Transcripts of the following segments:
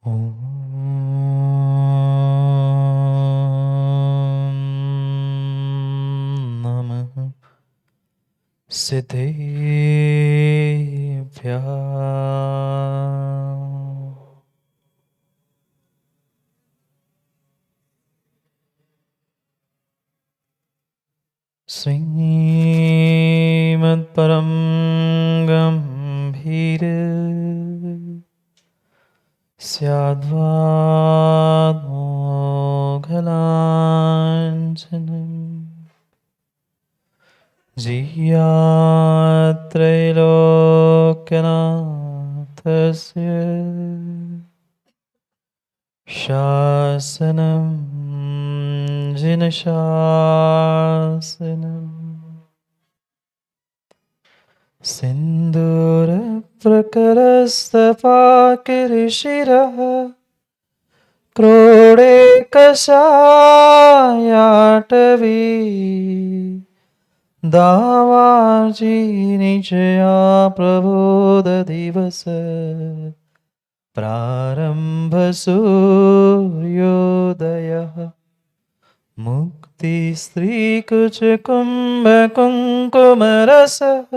ॐ नमः सिद्धेभ्यः। श्रीमद्परं गम्भीर स्याद्वामोघलाञ्छनम् जिह्यात्रैलोक्यनाथस्य शासनं जिनशासनम् सिन्दूरप्रकरस्तपाकिरीशिरः क्रोडे कषायाटवी दावाजी निचया प्रबोध दिवस प्रारंभ सूर्योदयः मुक्ति स्त्री कुच कुंभ कुंकुम रसः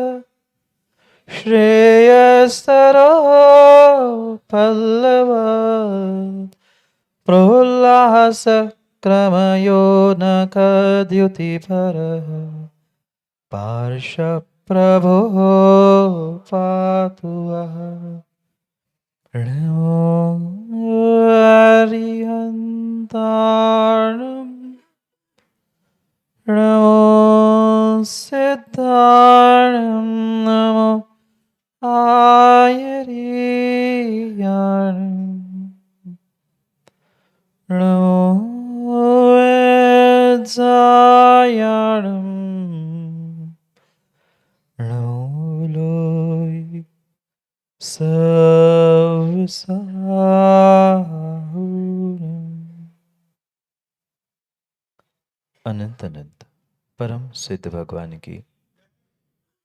श्रेयस्तरो पल्लव प्रोल्लास क्रमयो नखद्युतिभरः पार्श्वप्रभो पातु वः। नमो अरिहन्ताणं नमो सिद्धाणं नमो आयर्याणं नमो वेत्सायाणं नमो लोय सर्वसाहुरम्। अनंत अनंत परम सिद्ध भगवान की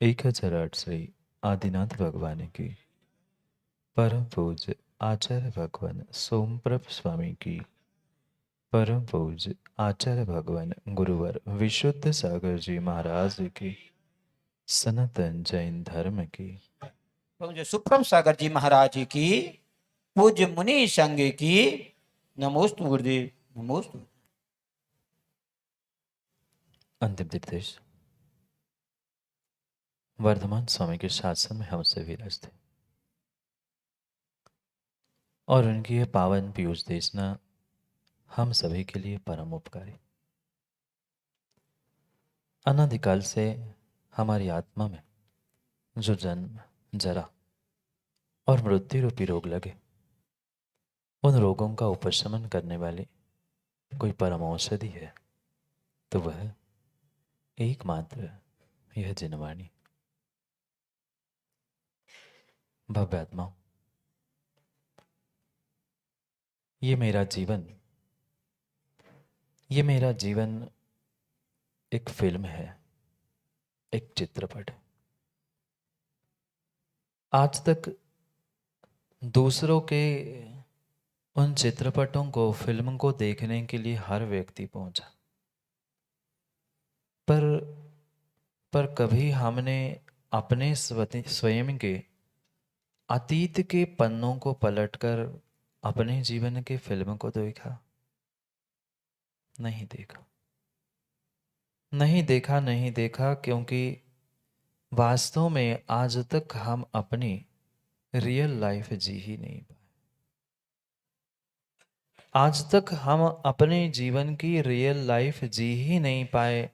1008 श्री आदिनाथ भगवान की परम पूज्य आचार्य भगवान सोमप्रभ स्वामी की परम पूज्य आचार्य भगवान गुरुवर विशुद्ध सागर जी महाराज की सनातन जैन धर्म की पूज्य सुप्रभ सागर जी महाराज की पूज्य मुनि संघ की नमोस्तु गुरुदेव नमोस्तु। अंतिम निर्देश वर्धमान स्वामी के शासन में हम सभी रचते और उनकी यह पावन पीयूष देशना हम सभी के लिए परम उपकारी। अनादिकाल से हमारी आत्मा में जो जन्म जरा और मृत्यु रूपी रोग लगे, उन रोगों का उपशमन करने वाली कोई परम औषधि है तो वह एकमात्र यह जिनवाणी। भव्य आत्माओं, ये मेरा जीवन एक फिल्म है, एक चित्रपट है। आज तक दूसरों के उन चित्रपटों को, फिल्म को देखने के लिए हर व्यक्ति पहुंचा, पर कभी हमने अपने स्वयं के अतीत के पन्नों को पलटकर अपने जीवन के फिल्म को देखा? नहीं देखा, क्योंकि वास्तव में आज तक हम अपनी रियल लाइफ जी ही नहीं पाए। आज तक हम अपने जीवन की रियल लाइफ जी ही नहीं पाए,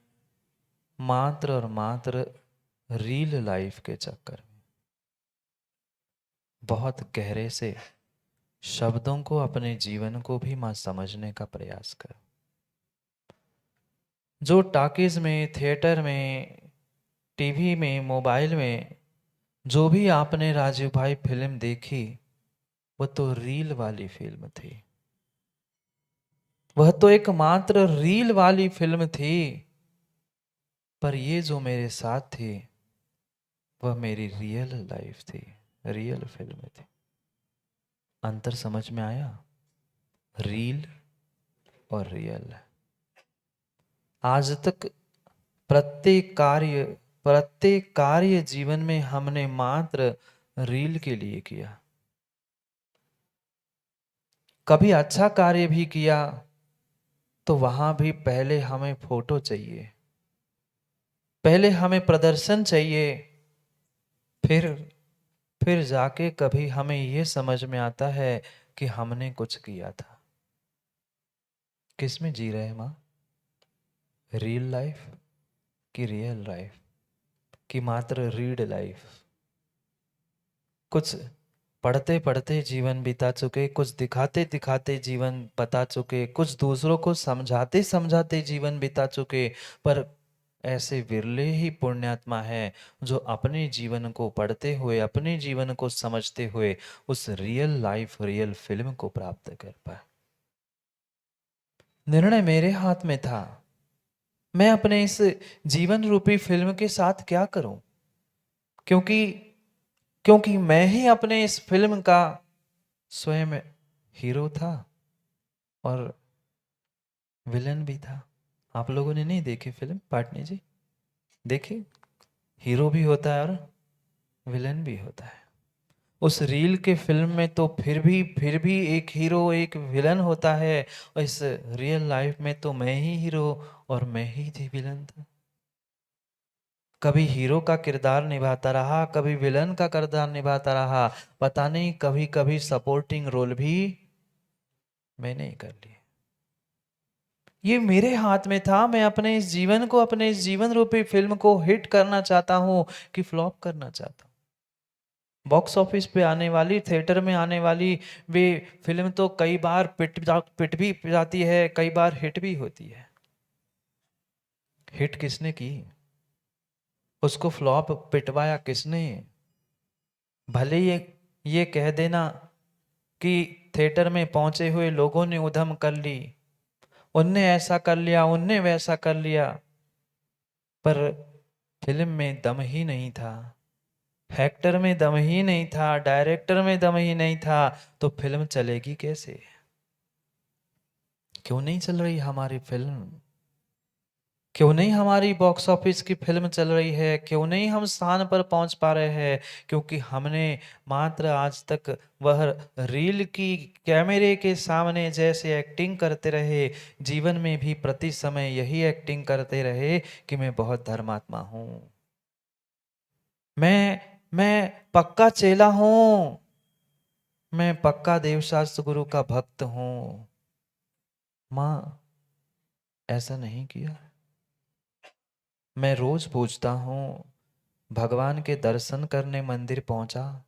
मात्र और मात्र रील लाइफ के चक्कर में। बहुत गहरे से शब्दों को, अपने जीवन को भी मां समझने का प्रयास कर। जो टॉकीज में, थिएटर में, टीवी में, मोबाइल में जो भी आपने राजीव भाई फिल्म देखी, वह तो रील वाली फिल्म थी। वह तो एकमात्र रील वाली फिल्म थी। पर ये जो मेरे साथ थी वह मेरी रियल लाइफ थी, रियल फिल्म थी। अंतर समझ में आया? रील और रियल। आज तक प्रत्येक कार्य जीवन में हमने मात्र रील के लिए किया। कभी अच्छा कार्य भी किया तो वहां भी पहले हमें फोटो चाहिए, पहले हमें प्रदर्शन चाहिए, फिर फिर जाके कभी हमें ये समझ में आता है कि हमने कुछ किया था। किस में जी रहे हैं माँ? रियल लाइफ की रियल लाइफ की मात्र रीड लाइफ? कुछ पढ़ते पढ़ते जीवन बिता चुके, कुछ दिखाते दिखाते जीवन बता चुके, कुछ दूसरों को समझाते समझाते जीवन बिता चुके, पर ऐसे विरले ही पुण्यात्मा है जो अपने जीवन को पढ़ते हुए, अपने जीवन को समझते हुए उस रियल लाइफ, रियल फिल्म को प्राप्त कर पाए। निर्णय मेरे हाथ में था, मैं अपने इस जीवन रूपी फिल्म के साथ क्या करूं, क्योंकि क्योंकि मैं ही अपने इस फिल्म का स्वयं हीरो था और विलन भी था। आप लोगों ने नहीं देखी फिल्म पाटनी जी? देखी? हीरो भी होता है और विलन भी होता है। उस रील के फिल्म में तो फिर भी एक हीरो एक विलन होता है, और इस रियल लाइफ में तो मैं ही हीरो और मैं ही थी विलन था। कभी हीरो का किरदार निभाता रहा, कभी विलन का किरदार निभाता रहा, पता नहीं कभी कभी सपोर्टिंग रोल भी मैंने ही कर लिए। ये मेरे हाथ में था, मैं अपने इस जीवन को, अपने इस जीवन रूपी फिल्म को हिट करना चाहता हूं कि फ्लॉप करना चाहता हूं। बॉक्स ऑफिस पे आने वाली, थिएटर में आने वाली वे फिल्म तो कई बार पिट भी जाती है, कई बार हिट भी होती है। हिट किसने की? उसको फ्लॉप पिटवाया किसने? भले ये कह देना कि थिएटर में पहुंचे हुए लोगों ने उधम कर ली, उनने ऐसा कर लिया, उनने वैसा कर लिया, पर फिल्म में दम ही नहीं था, एक्टर में दम ही नहीं था, डायरेक्टर में दम ही नहीं था, तो फिल्म चलेगी कैसे? क्यों नहीं चल रही हमारी फिल्म? क्यों नहीं हमारी बॉक्स ऑफिस की फिल्म चल रही है? क्यों नहीं हम स्थान पर पहुंच पा रहे हैं? क्योंकि हमने मात्र आज तक वह रील की कैमरे के सामने जैसे एक्टिंग करते रहे, जीवन में भी प्रति समय यही एक्टिंग करते रहे कि मैं बहुत धर्मात्मा हूं, मैं पक्का चेला हूं, मैं पक्का देवशास्त्र गुरु का भक्त हूं। मां, ऐसा नहीं किया। मैं रोज पूछता हूं, भगवान के दर्शन करने मंदिर पहुंचा,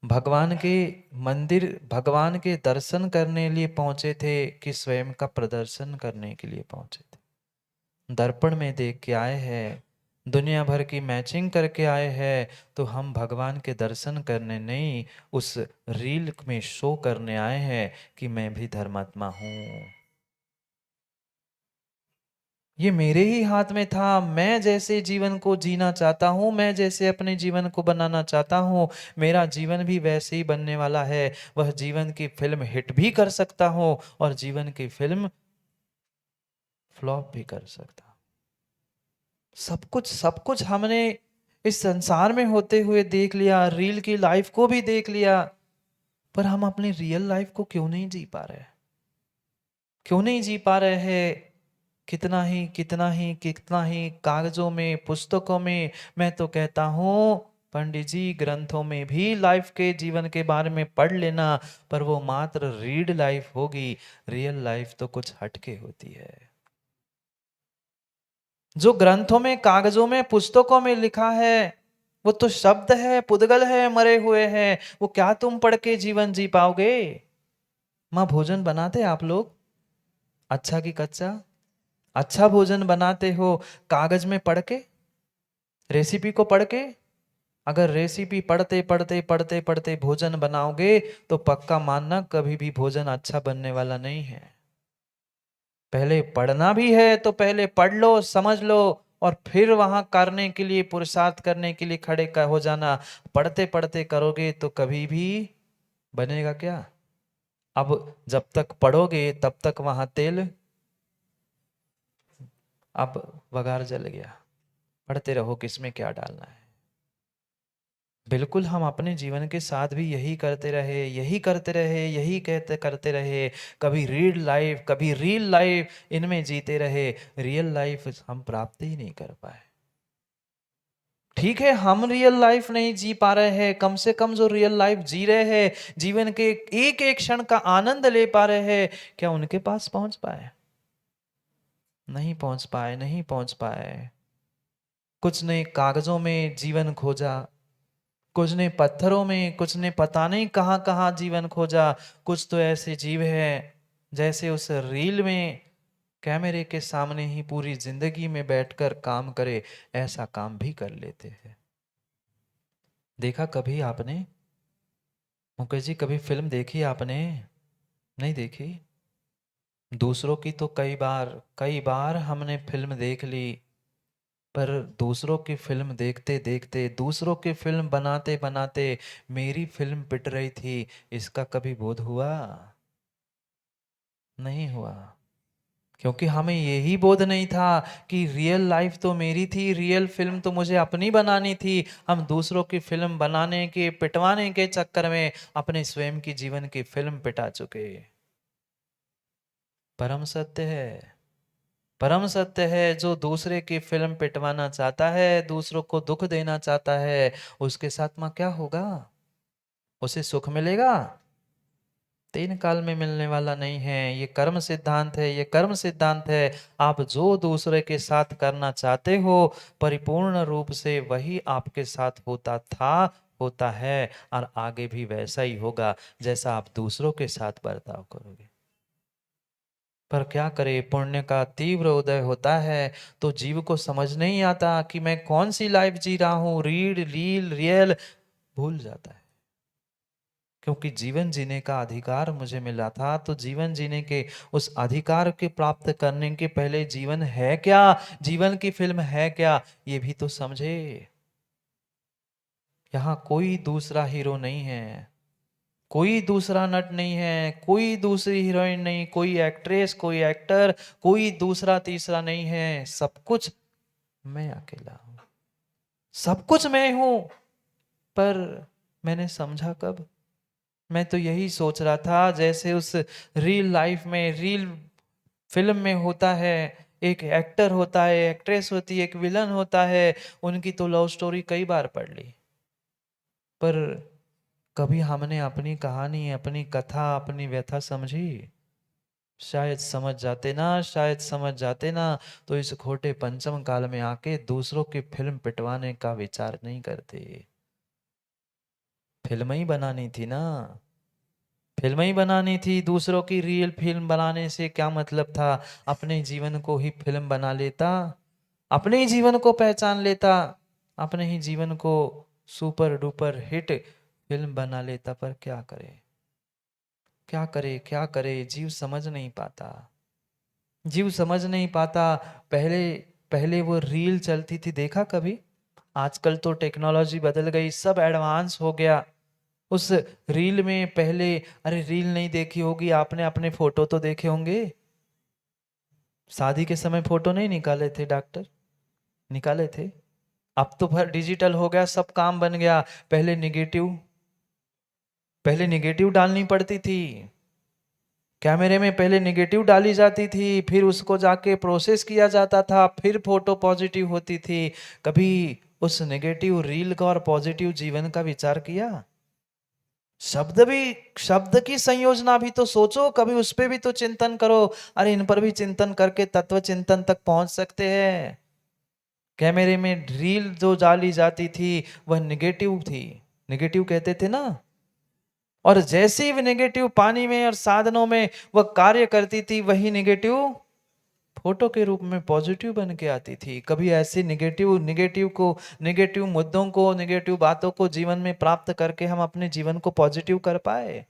भगवान के दर्शन करने लिए पहुंचे थे कि स्वयं का प्रदर्शन करने के लिए पहुंचे थे? दर्पण में देख के आए हैं, दुनिया भर की मैचिंग करके आए हैं, तो हम भगवान के दर्शन करने नहीं, उस रील में शो करने आए हैं कि मैं भी धर्मात्मा हूं। ये मेरे ही हाथ में था, मैं जैसे जीवन को जीना चाहता हूं, मैं जैसे अपने जीवन को बनाना चाहता हूं, मेरा जीवन भी वैसे ही बनने वाला है। वह जीवन की फिल्म हिट भी कर सकता हूं और जीवन की फिल्म फ्लॉप भी कर सकता हूं। सब कुछ हमने इस संसार में होते हुए देख लिया, रील की लाइफ को भी देख लिया, पर हम अपनी रियल लाइफ को क्यों नहीं जी पा रहे? क्यों नहीं जी पा रहे हैं? कितना ही कागजों में, पुस्तकों में, मैं तो कहता हूं पंडित जी ग्रंथों में भी लाइफ के जीवन के बारे में पढ़ लेना, पर वो मात्र रीड लाइफ होगी, रियल लाइफ तो कुछ हटके होती है। जो ग्रंथों में, कागजों में, पुस्तकों में लिखा है वो तो शब्द है, पुद्गल है, मरे हुए हैं, वो क्या तुम पढ़ के जीवन जी पाओगे? माँ, भोजन बनाते आप लोग अच्छा कि कच्चा? अच्छा भोजन बनाते हो कागज में पढ़ के, रेसिपी को पढ़ के? अगर रेसिपी पढ़ते पढ़ते पढ़ते पढ़ते भोजन बनाओगे तो पक्का मानना कभी भी भोजन अच्छा बनने वाला नहीं है। पहले पढ़ना भी है तो पहले पढ़ लो, समझ लो, और फिर वहां करने के लिए, पुरुषार्थ करने के लिए खड़े हो जाना। पढ़ते पढ़ते करोगे तो कभी भी बनेगा क्या? अब जब तक पढ़ोगे तब तक वहां तेल, अब वगार जल गया, पढ़ते रहो किसमें क्या डालना है। बिल्कुल हम अपने जीवन के साथ भी यही करते रहे, यही करते रहे, यही कहते करते रहे, कभी रीड लाइफ कभी रियल लाइफ, इनमें जीते रहे, रियल लाइफ हम प्राप्त ही नहीं कर पाए। ठीक है, हम रियल लाइफ नहीं जी पा रहे हैं, कम से कम जो रियल लाइफ जी रहे हैं, जीवन के एक एक क्षण का आनंद ले पा रहे हैं, क्या उनके पास पहुंच पाए? नहीं पहुंच पाए, नहीं पहुंच पाए। कुछ ने कागजों में जीवन खोजा, कुछ ने पत्थरों में, कुछ ने पता नहीं कहाँ कहाँ जीवन खोजा। कुछ तो ऐसे जीव हैं जैसे उस रील में कैमरे के सामने ही पूरी जिंदगी में बैठकर काम करे, ऐसा काम भी कर लेते हैं। देखा कभी आपने? मुकेश जी कभी फिल्म देखी आपने? नहीं देखी? दूसरों की तो कई बार हमने फिल्म देख ली, पर दूसरों की फिल्म देखते देखते, दूसरों की फिल्म बनाते बनाते मेरी फिल्म पिट रही थी, इसका कभी बोध हुआ? नहीं हुआ। क्योंकि हमें यही बोध नहीं था कि रियल लाइफ तो मेरी थी, रियल फिल्म तो मुझे अपनी बनानी थी। हम दूसरों की फिल्म बनाने के, पिटवाने के चक्कर में अपने स्वयं की जीवन की फिल्म पिटा चुके। परम सत्य है, परम सत्य है, जो दूसरे की फिल्म पिटवाना चाहता है, दूसरों को दुख देना चाहता है, उसके साथ में क्या होगा? उसे सुख मिलेगा? तीन काल में मिलने वाला नहीं है। ये कर्म सिद्धांत है, ये कर्म सिद्धांत है। आप जो दूसरे के साथ करना चाहते हो, परिपूर्ण रूप से वही आपके साथ होता था, होता है, और आगे भी वैसा ही होगा जैसा आप दूसरों के साथ बर्ताव करोगे। पर क्या करे, पुण्य का तीव्र उदय होता है तो जीव को समझ नहीं आता कि मैं कौन सी लाइफ जी रहा हूं, रीड रील रियल, भूल जाता है। क्योंकि जीवन जीने का अधिकार मुझे मिला था, तो जीवन जीने के उस अधिकार के प्राप्त करने के पहले जीवन है क्या, जीवन की फिल्म है क्या, ये भी तो समझे। यहाँ कोई दूसरा हीरो नहीं है, कोई दूसरा नट नहीं है, कोई दूसरी हीरोइन नहीं, कोई एक्ट्रेस, कोई एक्टर, कोई दूसरा तीसरा नहीं है। सब कुछ मैं अकेला हूं, सब कुछ मैं हूं। पर मैंने समझा कब? मैं तो यही सोच रहा था जैसे उस रियल लाइफ में, रियल फिल्म में होता है, एक एक्टर होता है, एक्ट्रेस होती है, एक विलन होता है, उनकी तो लव स्टोरी कई बार पढ़ ली, पर कभी हमने अपनी कहानी, अपनी कथा, अपनी व्यथा समझी? शायद समझ जाते ना, शायद समझ जाते ना, तो इस खोटे पंचम काल में आके दूसरों की फिल्म पिटवाने का विचार नहीं करते। फिल्म ही बनानी थी ना, फिल्म ही बनानी थी। दूसरों की रियल फिल्म बनाने से क्या मतलब था? अपने जीवन को ही फिल्म बना लेता, अपने ही जीवन को पहचान लेता, अपने ही जीवन को सुपर डुपर हिट फिल्म बना लेता। पर क्या करे, क्या करे, क्या करे, जीव समझ नहीं पाता, जीव समझ नहीं पाता। पहले पहले वो रील चलती थी, देखा कभी? आजकल तो टेक्नोलॉजी बदल गई, सब एडवांस हो गया। उस रील में पहले, अरे रील नहीं देखी होगी आपने, अपने फोटो तो देखे होंगे। शादी के समय फोटो नहीं निकाले थे डॉक्टर? निकाले थे। अब तो भर डिजिटल हो गया, सब काम बन गया। पहले निगेटिव, पहले निगेटिव डालनी पड़ती थी कैमरे में, पहले निगेटिव डाली जाती थी, फिर उसको जाके प्रोसेस किया जाता था, फिर फोटो पॉजिटिव होती थी। कभी उस नेगेटिव रील का और पॉजिटिव जीवन का विचार किया? शब्द भी, शब्द की संयोजना भी तो सोचो, कभी उस पर भी तो चिंतन करो। अरे इन पर भी चिंतन करके तत्व चिंतन तक पहुंच सकते हैं। कैमरे में रील जो डाली जाती थी वह निगेटिव थी, निगेटिव कहते थे ना, और जैसी भी निगेटिव पानी में और साधनों में वह कार्य करती थी, वही निगेटिव फोटो के रूप में पॉजिटिव बन के आती थी। कभी ऐसे निगेटिव निगेटिव को, निगेटिव मुद्दों को, निगेटिव बातों को जीवन में प्राप्त करके हम अपने जीवन को पॉजिटिव कर पाए?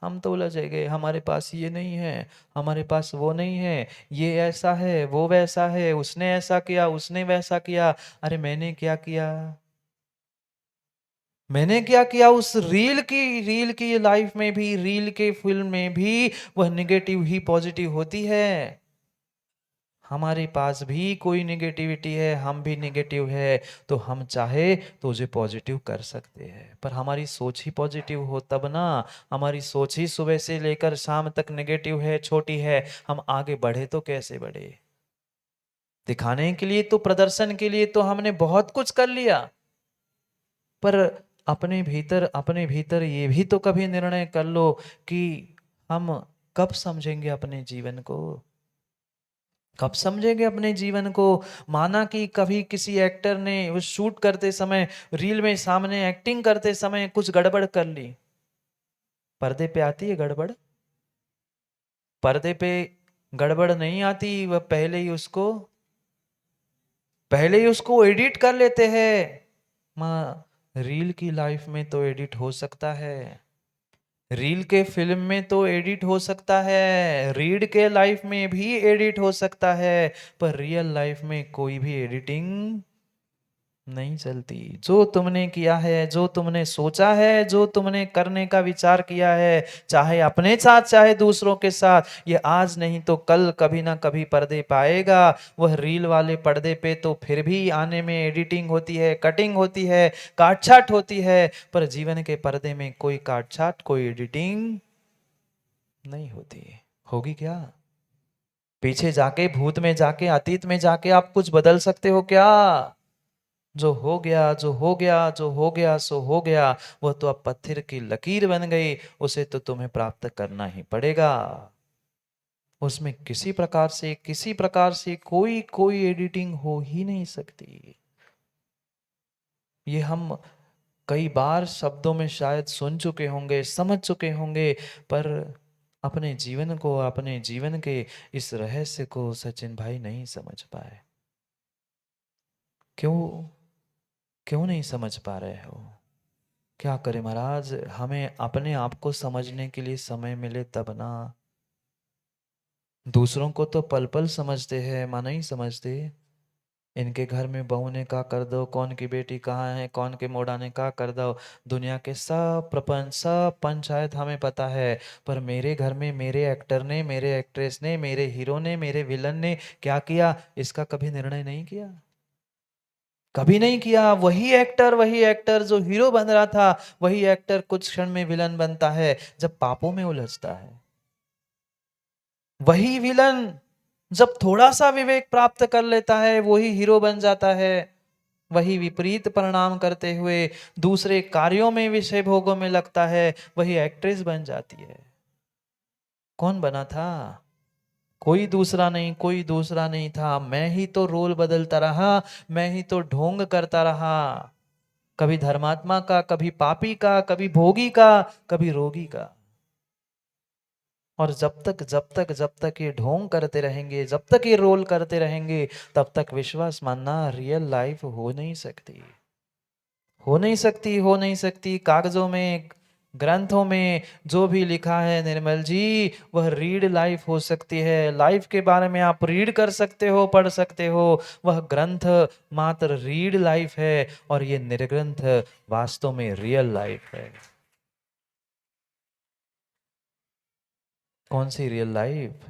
हम तो उलझ गए, हमारे पास ये नहीं है, हमारे पास वो नहीं है, ये ऐसा है, वो वैसा है, उसने ऐसा किया, उसने वैसा किया। अरे मैंने क्या किया? मैंने क्या किया उस रील की लाइफ में भी, रील के फिल्म में भी वह निगेटिव ही पॉजिटिव होती है। हमारे पास भी कोई निगेटिविटी है, हम भी निगेटिव है, तो हम चाहे तो उसे पॉजिटिव कर सकते हैं, पर हमारी सोच ही पॉजिटिव हो तब ना। हमारी सोच ही सुबह से लेकर शाम तक नेगेटिव है, छोटी है, हम आगे बढ़े तो कैसे बढ़े? दिखाने के लिए तो, प्रदर्शन के लिए तो हमने बहुत कुछ कर लिया, पर अपने भीतर ये भी तो कभी निर्णय कर लो कि हम कब समझेंगे अपने जीवन को? कब समझेंगे अपने जीवन को? माना कि कभी किसी एक्टर ने उस शूट करते समय, रील में सामने एक्टिंग करते समय कुछ गड़बड़ कर ली, पर्दे पे आती है गड़बड़? पर्दे पे गड़बड़ नहीं आती, वह पहले ही उसको एडिट कर लेते हैं। माँ, रील की लाइफ में तो एडिट हो सकता है, रील के फिल्म में तो एडिट हो सकता है, रीड के लाइफ में भी एडिट हो सकता है, पर रियल लाइफ में कोई भी एडिटिंग नहीं चलती। जो तुमने किया है, जो तुमने सोचा है, जो तुमने करने का विचार किया है, चाहे अपने साथ चाहे दूसरों के साथ, ये आज नहीं तो कल कभी ना कभी पर्दे पाएगा। वह रील वाले पर्दे पे तो फिर भी आने में एडिटिंग होती है, कटिंग होती है, काटछाट होती है, पर जीवन के पर्दे में कोई काटछाट, कोई एडिटिंग नहीं होती। होगी क्या? पीछे जाके, भूत में जाके, अतीत में जाके आप कुछ बदल सकते हो क्या? जो हो गया, जो हो गया, जो हो गया सो हो गया, वह तो अब पत्थर की लकीर बन गई, उसे तो तुम्हें प्राप्त करना ही पड़ेगा। उसमें किसी प्रकार से कोई कोई एडिटिंग हो ही नहीं सकती। ये हम कई बार शब्दों में शायद सुन चुके होंगे, समझ चुके होंगे, पर अपने जीवन के इस रहस्य को सचिन भाई नहीं समझ पाए। क्यों? क्यों नहीं समझ पा रहे हो? क्या करें महाराज, हमें अपने आप को समझने के लिए समय मिले तब ना। दूसरों को तो पल पल समझते हैं, माँ नहीं समझते। इनके घर में बहू ने का कर दो, कौन की बेटी कहाँ है, कौन के मोड़ा ने का कर दो, दुनिया के सब प्रपंच, सब पंचायत हमें पता है, पर मेरे घर में मेरे एक्टर ने, मेरे एक्ट्रेस ने, मेरे हीरो ने, मेरे विलन ने क्या किया, इसका कभी निर्णय नहीं किया। कभी नहीं किया। वही एक्टर जो हीरो बन रहा था, वही एक्टर कुछ क्षण में विलन बनता है जब पापों में उलझता है। वही विलन जब थोड़ा सा विवेक प्राप्त कर लेता है, वही हीरो बन जाता है। वही विपरीत परिणाम करते हुए दूसरे कार्यों में, विषय भोगों में लगता है, वही एक्ट्रेस बन जाती है। कौन बना था? कोई दूसरा नहीं, कोई दूसरा नहीं था। मैं ही तो रोल बदलता रहा, मैं ही तो ढोंग करता रहा, कभी धर्मात्मा का, कभी पापी का, कभी भोगी का, कभी रोगी का। और जब तक ये ढोंग करते रहेंगे, जब तक ये रोल करते रहेंगे, तब तक विश्वास मानना, रियल लाइफ हो नहीं सकती। हो नहीं सकती, हो नहीं सकती। कागजों में, ग्रंथों में जो भी लिखा है निर्मल जी, वह रीड लाइफ हो सकती है। लाइफ के बारे में आप रीड कर सकते हो, पढ़ सकते हो, वह ग्रंथ मात्र रीड लाइफ है, और ये निर्ग्रंथ वास्तव में रियल लाइफ है। कौन सी रियल लाइफ?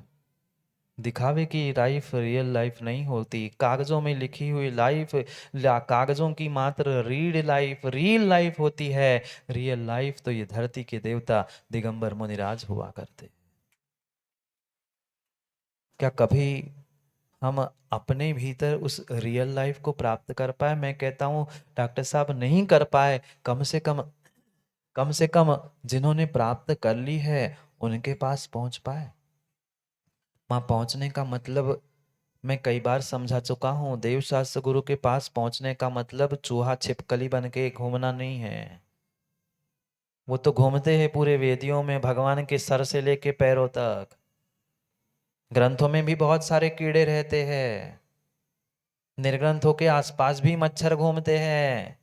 दिखावे की लाइफ रियल लाइफ नहीं होती। कागजों में लिखी हुई लाइफ, कागजों की मात्र रीड लाइफ, रियल लाइफ होती है। रियल लाइफ तो ये धरती के देवता दिगंबर मुनिराज हुआ करते। क्या कभी हम अपने भीतर उस रियल लाइफ को प्राप्त कर पाए? मैं कहता हूं डॉक्टर साहब नहीं कर पाए, कम से कम, कम से कम जिन्होंने प्राप्त कर ली है उनके पास पहुंच पाए। वहां पहुंचने का मतलब मैं कई बार समझा चुका हूं, देव शास्त्र गुरु के पास पहुंचने का मतलब चूहा छिपकली बन के घूमना नहीं है। वो तो घूमते हैं पूरे वेदियों में, भगवान के सर से लेके पैरों तक। ग्रंथों में भी बहुत सारे कीड़े रहते हैं, निर्ग्रंथों के आसपास भी मच्छर घूमते हैं।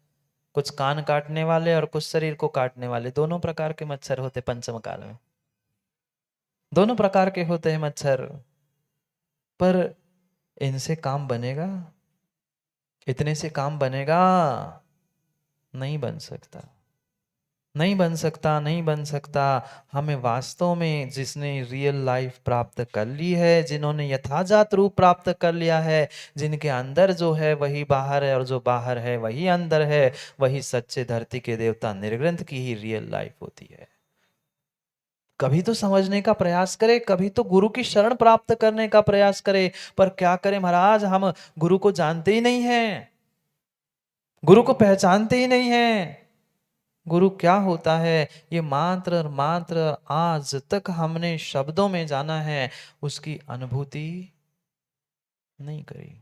कुछ कान काटने वाले और कुछ शरीर को काटने वाले, दोनों प्रकार के मच्छर होते पंचम काल में। दोनों प्रकार के होते हैं मच्छर, पर इनसे काम बनेगा? इतने से काम बनेगा? नहीं बन सकता। नहीं बन सकता, नहीं बन सकता। हमें वास्तव में जिसने रियल लाइफ प्राप्त कर ली है, जिन्होंने यथाजात रूप प्राप्त कर लिया है, जिनके अंदर जो है वही बाहर है और जो बाहर है वही अंदर है, वही सच्चे धरती के देवता निर्ग्रंथ की ही रियल लाइफ होती है। कभी तो समझने का प्रयास करे, कभी तो गुरु की शरण प्राप्त करने का प्रयास करे। पर क्या करें महाराज, हम गुरु को जानते ही नहीं हैं, गुरु को पहचानते ही नहीं हैं। गुरु क्या होता है ये मात्र और मात्र आज तक हमने शब्दों में जाना है, उसकी अनुभूति नहीं करी,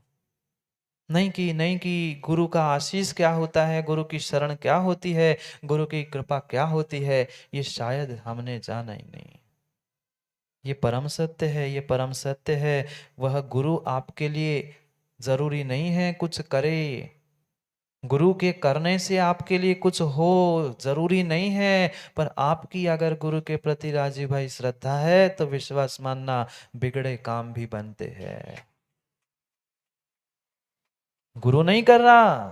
नहीं की गुरु का आशीष क्या होता है, गुरु की शरण क्या होती है, गुरु की कृपा क्या होती है, ये शायद हमने जाना ही नहीं। ये परम सत्य है, ये परम सत्य है। वह गुरु आपके लिए जरूरी नहीं है कुछ करे, गुरु के करने से आपके लिए कुछ हो जरूरी नहीं है। पर आपकी अगर गुरु के प्रति राजी भाई श्रद्धा है तो विश्वास मानना, बिगड़े काम भी बनते हैं। गुरु नहीं कर रहा,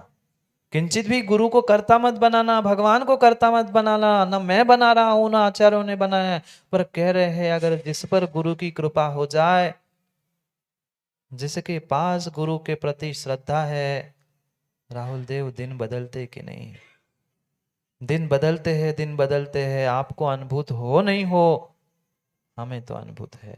किंचित भी गुरु को कर्ता मत बनाना, भगवान को कर्ता मत बनाना। ना मैं बना रहा हूं ना आचार्यों ने बनाया है, पर कह रहे हैं अगर जिस पर गुरु की कृपा हो जाए, जिसके पास गुरु के प्रति श्रद्धा है, राहुल देव दिन बदलते कि नहीं? दिन बदलते हैं, दिन बदलते हैं। आपको अनुभूत हो नहीं हो, हमें तो अनुभूत है,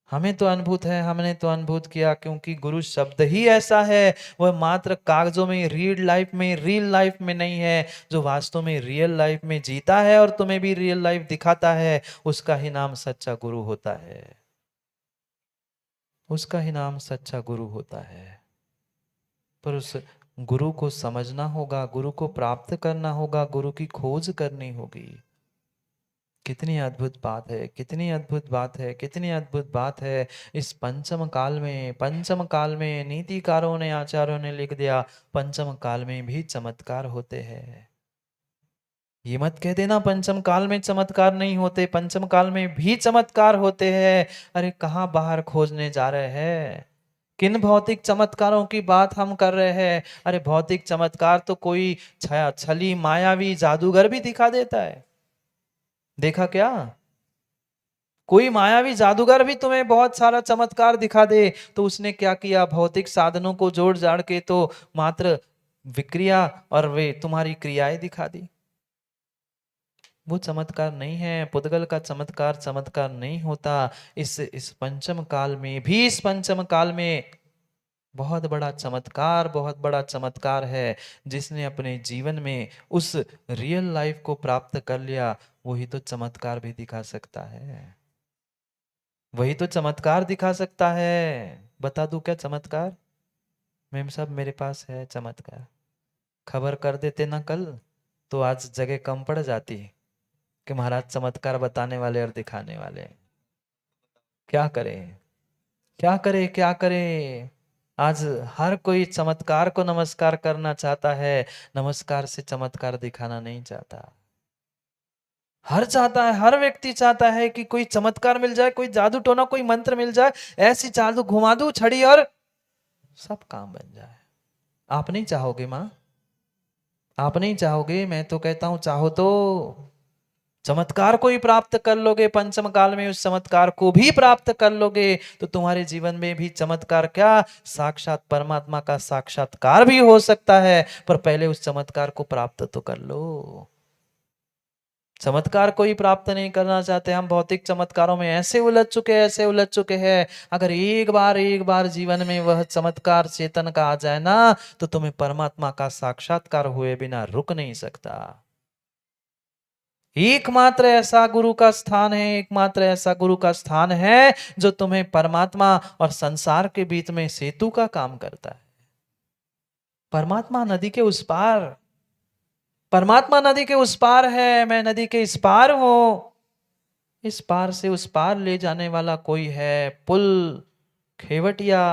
हमें तो अनुभूत है, हमने तो अनुभूत किया। क्योंकि गुरु शब्द ही ऐसा है, वह मात्र कागजों में, रीड लाइफ में, रियल लाइफ में नहीं है। जो वास्तव में रियल लाइफ में जीता है और तुम्हें भी रियल लाइफ दिखाता है, उसका ही नाम सच्चा गुरु होता है, उसका ही नाम सच्चा गुरु होता है। पर उस गुरु को समझना होगा, गुरु को प्राप्त करना होगा, गुरु की खोज करनी होगी। कितनी अद्भुत बात है, कितनी अद्भुत बात है, कितनी अद्भुत बात है। इस पंचम काल में, पंचम काल में नीतिकारों ने, आचार्यों ने लिख दिया, पंचम काल में भी चमत्कार होते हैं। ये मत कह देना पंचम काल में चमत्कार नहीं होते, पंचम काल में भी चमत्कार होते हैं। अरे कहाँ बाहर खोजने जा रहे हैं? किन भौतिक चमत्कारों की बात हम कर रहे हैं? अरे भौतिक चमत्कार तो कोई छया छली मायावी जादूगर भी दिखा देता है। देखा क्या? कोई मायावी जादूगर भी तुम्हें बहुत सारा चमत्कार दिखा दे, तो उसने क्या किया? भौतिक साधनों को जोड़ जाड़ के तो मात्र विक्रिया और वे तुम्हारी क्रियाएं दिखा दी। वो चमत्कार नहीं है, पुद्गल का चमत्कार चमत्कार नहीं होता। इस पंचम काल में भी, इस पंचम काल में बहुत बड़ा चमत्कार, बहुत बड़ा चमत्कार है। जिसने अपने जीवन में उस रियल लाइफ को प्राप्त कर लिया, वही तो चमत्कार भी दिखा सकता है, वही तो चमत्कार दिखा सकता है। बता दूं क्या चमत्कार? मेम साहब मेरे पास है चमत्कार, खबर कर देते ना कल, तो आज जगह कम पड़ जाती कि महाराज चमत्कार बताने वाले और दिखाने वाले। क्या करें, क्या करे, क्या करे? आज हर कोई चमत्कार को नमस्कार करना चाहता है, नमस्कार से चमत्कार दिखाना नहीं चाहता। हर चाहता है, हर व्यक्ति चाहता है कि कोई चमत्कार मिल जाए, कोई जादू टोना, कोई मंत्र मिल जाए, ऐसी जादू घुमा दू छड़ी और सब काम बन जाए। आप नहीं चाहोगे माँ? आप नहीं चाहोगे? मैं तो कहता हूं चाहो तो चमत्कार को ही प्राप्त कर लोगे, पंचम काल में उस चमत्कार को भी प्राप्त कर लोगे, तो तुम्हारे जीवन में भी चमत्कार क्या, साक्षात परमात्मा का साक्षात्कार भी हो सकता है। पर पहले उस चमत्कार को प्राप्त तो कर लो। चमत्कार को ही प्राप्त नहीं करना चाहते हम, भौतिक चमत्कारों में ऐसे उलझ चुके, ऐसे उलझ चुके हैं। अगर एक बार जीवन में वह चमत्कार चेतन का आ जाए ना, तो तुम्हें परमात्मा का साक्षात्कार हुए बिना रुक नहीं सकता। एकमात्र ऐसा गुरु का स्थान है, एकमात्र ऐसा गुरु का स्थान है जो तुम्हें परमात्मा और संसार के बीच में सेतु का काम करता है। परमात्मा नदी के उस पार, परमात्मा नदी के उस पार है, मैं नदी के इस पार हूं। इस पार से उस पार ले जाने वाला कोई है, पुल, खेवटिया,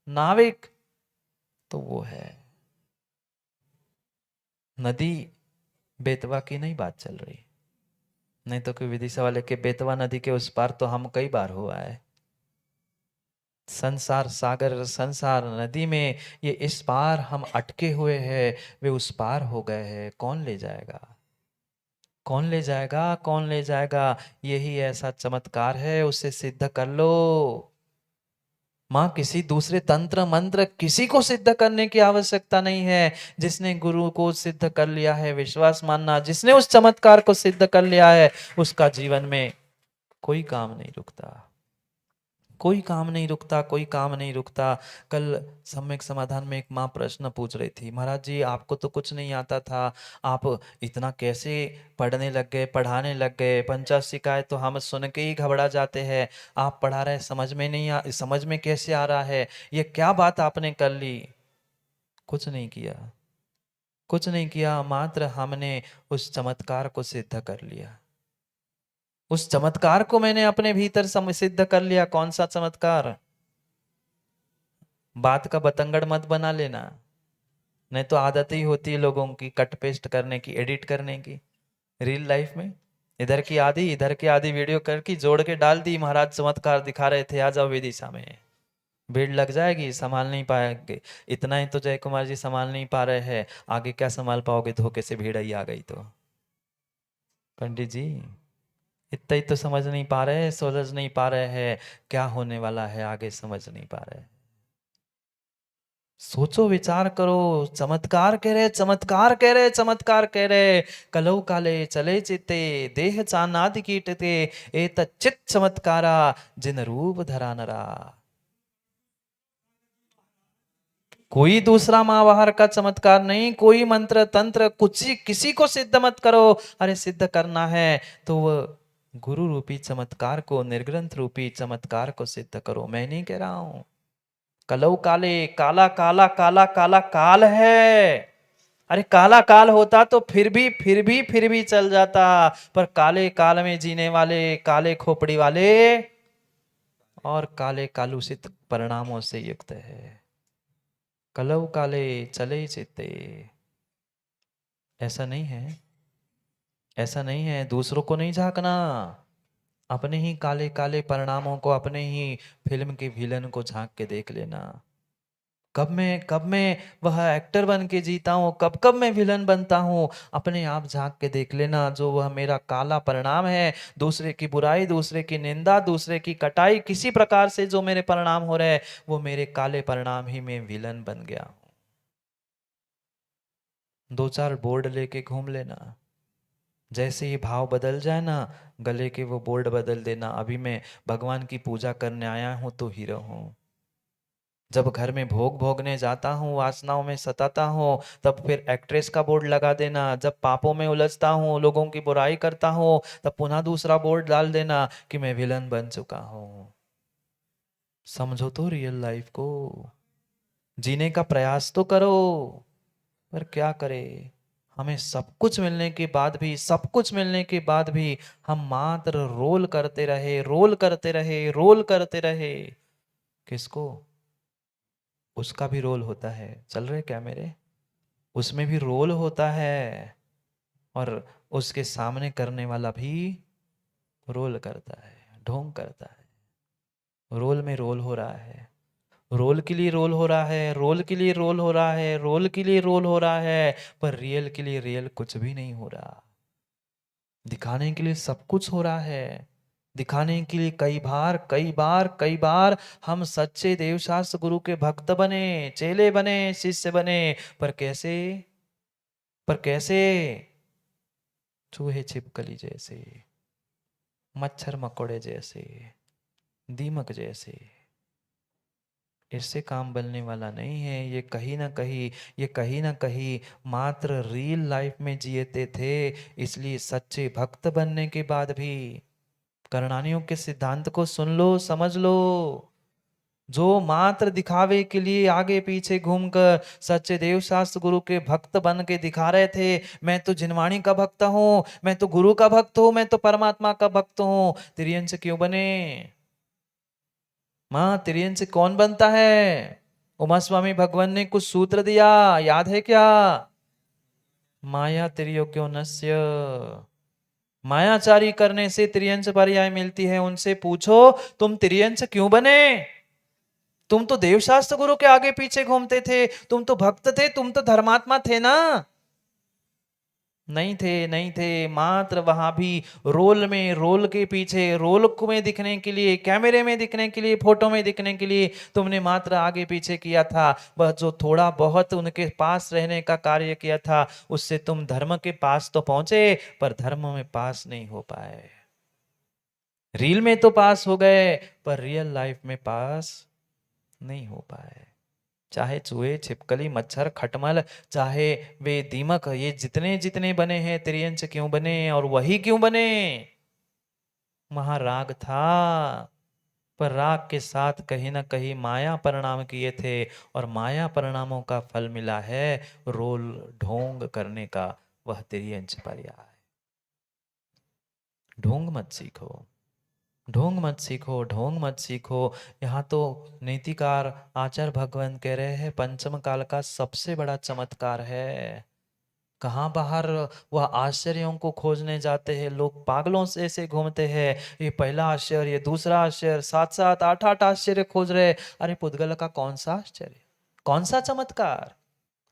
नाविक, तो वो है। नदी बेतवा की नहीं बात चल रही, नहीं तो कोई विदिशा वाले के बेतवा नदी के उस पार तो हम कई बार हुआ है। संसार सागर, संसार नदी में ये इस पार हम अटके हुए हैं, वे उस पार हो गए हैं, कौन ले जाएगा? कौन ले जाएगा, कौन ले जाएगा? यही ऐसा चमत्कार है, उसे सिद्ध कर लो। माँ, किसी दूसरे तंत्र मंत्र किसी को सिद्ध करने की आवश्यकता नहीं है। जिसने गुरु को सिद्ध कर लिया है, विश्वास मानना, जिसने उस चमत्कार को सिद्ध कर लिया है, उसका जीवन में कोई काम नहीं रुकता, कोई काम नहीं रुकता, कोई काम नहीं रुकता। कल सम्यक समाधान में एक माँ प्रश्न पूछ रही थी, महाराज जी आपको तो कुछ नहीं आता था, आप इतना कैसे पढ़ने लग गए, पढ़ाने लग गए? 50 शिकायत तो हम सुन के ही घबरा जाते हैं, आप पढ़ा रहे समझ में नहीं समझ में कैसे आ रहा है? ये क्या बात आपने कर ली? कुछ नहीं किया, कुछ नहीं किया, मात्र हमने उस चमत्कार को सिद्ध कर लिया। उस चमत्कार को मैंने अपने भीतर सिद्ध कर लिया। कौन सा चमत्कार? बात का बतंगड़ मत बना लेना, नहीं तो आदत ही होती है लोगों की कट पेस्ट करने की, एडिट करने की। रियल लाइफ में इधर की आधी इधर की आधी वीडियो करके जोड़ के डाल दी, महाराज चमत्कार दिखा रहे थे, आ जाओ विदिशा में। भीड़ लग जाएगी, संभाल नहीं पाएंगे। इतना ही तो जय कुमार जी संभाल नहीं पा रहे हैं, आगे क्या संभाल पाओगे? धोखे से भीड़ ही आ गई तो। पंडित जी इतना ही तो समझ नहीं पा रहे, सोच नहीं पा रहे हैं क्या होने वाला है आगे, समझ नहीं पा रहे। सोचो, विचार करो। चमत्कार कह रहे, चमत्कार कह रहे, चमत्कार कह रहे। कलौ काले चले चिते, देह चानादि कीटते, एत चित चमत्कारा, जिन रूप धरा नरा। कोई दूसरा महाभारत का चमत्कार नहीं, कोई मंत्र तंत्र कुछ किसी को सिद्ध मत करो। अरे सिद्ध करना है तो वो गुरु रूपी चमत्कार को, निर्ग्रंथ रूपी चमत्कार को सिद्ध करो। मैं नहीं कह रहा हूं कलौ काले, काला काला काला काला काल है। अरे काला काल होता तो फिर भी चल जाता, पर काले काल में जीने वाले, काले खोपड़ी वाले और काले कालूषित परिणामों से युक्त है। कलौ काले चले चित्ते, ऐसा नहीं है, ऐसा नहीं है। दूसरों को नहीं झांकना, अपने ही काले काले परिणामों को, अपने ही फिल्म के विलन को झांक के देख लेना। कब मैं वह एक्टर बन के जीता हूँ, कब कब मैं विलन बनता हूँ, अपने आप झांक के देख लेना। जो वह मेरा काला परिणाम है, दूसरे की बुराई, दूसरे की निंदा, दूसरे की कटाई, किसी प्रकार से जो मेरे परिणाम हो रहे हैं, वो मेरे काले परिणाम ही में विलन बन गया हूँ। 2-4 बोर्ड लेके घूम लेना, जैसे ही भाव बदल जाए ना, गले के वो बोर्ड बदल देना। अभी मैं भगवान की पूजा करने आया हूँ तो हीरो हूँ। जब घर में भोग भोगने जाता हूँ, वासनाओं में सताता हूँ, तब फिर एक्ट्रेस का बोर्ड लगा देना। जब पापों में उलझता हूँ, लोगों की बुराई करता हूँ, तब पुनः दूसरा बोर्ड डाल देना कि मैं विलन बन चुका हूँ। समझो तो रियल लाइफ को, जीने का प्रयास तो करो। पर क्या करें, हमें सब कुछ मिलने के बाद भी, सब कुछ मिलने के बाद भी हम मात्र रोल करते रहे, रोल करते रहे, रोल करते रहे। किसको? उसका भी रोल होता है, चल रहे क्या मेरे? उसमें भी रोल होता है, और उसके सामने करने वाला भी रोल करता है, ढोंग करता है। रोल में रोल हो रहा है, रोल के लिए रोल हो रहा है, रोल के लिए रोल हो रहा है, रोल के लिए रोल हो रहा है, पर रियल के लिए रियल कुछ भी नहीं हो रहा। दिखाने के लिए सब कुछ हो रहा है, दिखाने के लिए कई बार हम सच्चे देवशास्त्र गुरु के भक्त बने, चेले बने, शिष्य बने, पर कैसे? पर कैसे? चूहे छिपकली जैसे, मच्छर मकोड़े जैसे, दीमक जैसे। इससे काम बनने वाला नहीं है। ये कहीं ना कहीं मात्र रियल लाइफ में जीते थे, इसलिए सच्चे भक्त बनने के बाद भी करणानियों के सिद्धांत को सुन लो, समझ लो। जो मात्र दिखावे के लिए आगे पीछे घूमकर सच्चे देव शास्त्र गुरु के भक्त बन के दिखा रहे थे, मैं तो जिनवाणी का भक्त हूं, मैं तो गुरु का भक्त हूं, मैं तो परमात्मा का भक्त हूं, तिर्यंश क्यों बने? माँ, तिर्यंश कौन बनता है? उमा स्वामी भगवान ने कुछ सूत्र दिया, याद है क्या? माया तिर्योग्यो नस्य, मायाचारी करने से तिर्यंश पर्याय मिलती है। उनसे पूछो तुम तिर्यंश क्यों बने? तुम तो देवशास्त्र गुरु के आगे पीछे घूमते थे, तुम तो भक्त थे, तुम तो धर्मात्मा थे ना। नहीं थे, मात्र वहां भी रोल में, रोल के पीछे, रोल में दिखने के लिए, कैमरे में दिखने के लिए, फोटो में दिखने के लिए तुमने मात्र आगे पीछे किया था। वह जो थोड़ा बहुत उनके पास रहने का कार्य किया था, उससे तुम धर्म के पास तो पहुंचे, पर धर्म में पास नहीं हो पाए। रील में तो पास हो गए, पर रियल लाइफ में पास नहीं हो पाए। चाहे चूहे, छिपकली, मच्छर, खटमल, चाहे वे दीमक, ये जितने जितने बने हैं, त्रियंच क्यों बने और वही क्यों बने? वहां राग था, पर राग के साथ कहीं ना कहीं माया परिणाम किए थे, और माया परिणामों का फल मिला है रोल ढोंग करने का। वह त्रियंच पर्याय है। ढोंग मत सीखो, ढोंग मत सीखो, ढोंग मत सीखो। यहाँ तो नीतिकार आचार्य भगवान कह रहे हैं पंचम काल का सबसे बड़ा चमत्कार है। कहाँ बाहर वह आश्चर्यों को खोजने जाते हैं, लोग पागलों से ऐसे घूमते हैं, ये पहला आश्चर्य, ये दूसरा आश्चर्य, सात सात आठ आठ आश्चर्य खोज रहे। अरे पुद्गल का कौन सा आश्चर्य, कौन सा चमत्कार?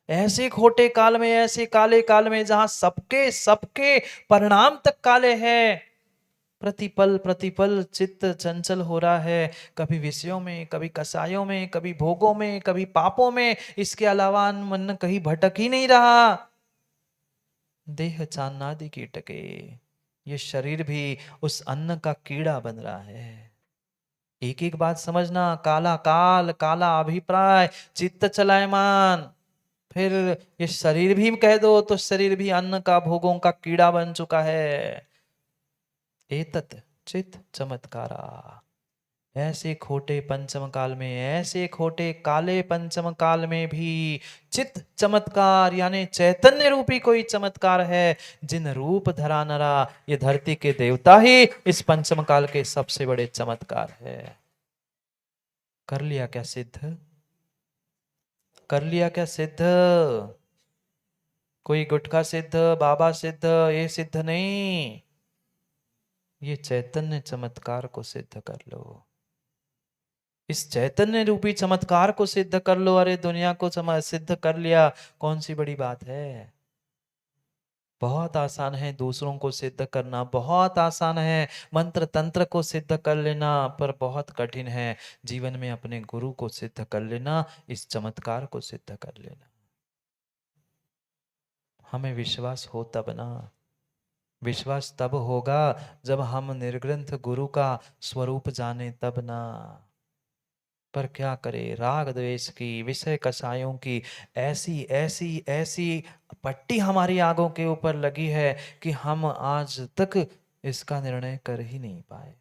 ऐसे खोटे काल में, ऐसे काले काल में, जहां सबके सबके परिणाम तक काले हैं, प्रतिपल प्रतिपल चित्त चंचल हो रहा है, कभी विषयों में, कभी कसायों में, कभी भोगों में, कभी पापों में, इसके अलावा मन कहीं भटक ही नहीं रहा। देह चान्नादि कीटके, ये शरीर भी उस अन्न का कीड़ा बन रहा है। एक एक बात समझना, काला काल, काला अभिप्राय, चित्त चलायमान। फिर ये शरीर भी कह दो तो शरीर भी अन्न का, भोगों का कीड़ा बन चुका है। एतत् चित चमत्कारा, ऐसे खोटे पंचम काल में, ऐसे खोटे काले पंचम काल में भी चित चमत्कार यानी चैतन्य रूपी कोई चमत्कार है। जिन रूप धरा नरा, ये धरती के देवता ही इस पंचम काल के सबसे बड़े चमत्कार है। कर लिया क्या सिद्ध? कर लिया क्या सिद्ध? कोई गुटखा सिद्ध, बाबा सिद्ध, ये सिद्ध नहीं, ये चैतन्य चमत्कार को सिद्ध कर लो। इस चैतन्य रूपी चमत्कार को सिद्ध कर लो। अरे दुनिया को सिद्ध कर लिया, कौन सी बड़ी बात है? बहुत आसान है दूसरों को सिद्ध करना, बहुत आसान है मंत्र तंत्र को सिद्ध कर लेना, पर बहुत कठिन है जीवन में अपने गुरु को सिद्ध कर लेना, इस चमत्कार को सिद्ध कर लेना। हमें विश्वास हो तब ना, विश्वास तब होगा जब हम निर्ग्रंथ गुरु का स्वरूप जाने, तब ना। पर क्या करे, राग द्वेष की, विषय कसायों की ऐसी ऐसी ऐसी पट्टी हमारी आंखों के ऊपर लगी है कि हम आज तक इसका निर्णय कर ही नहीं पाए,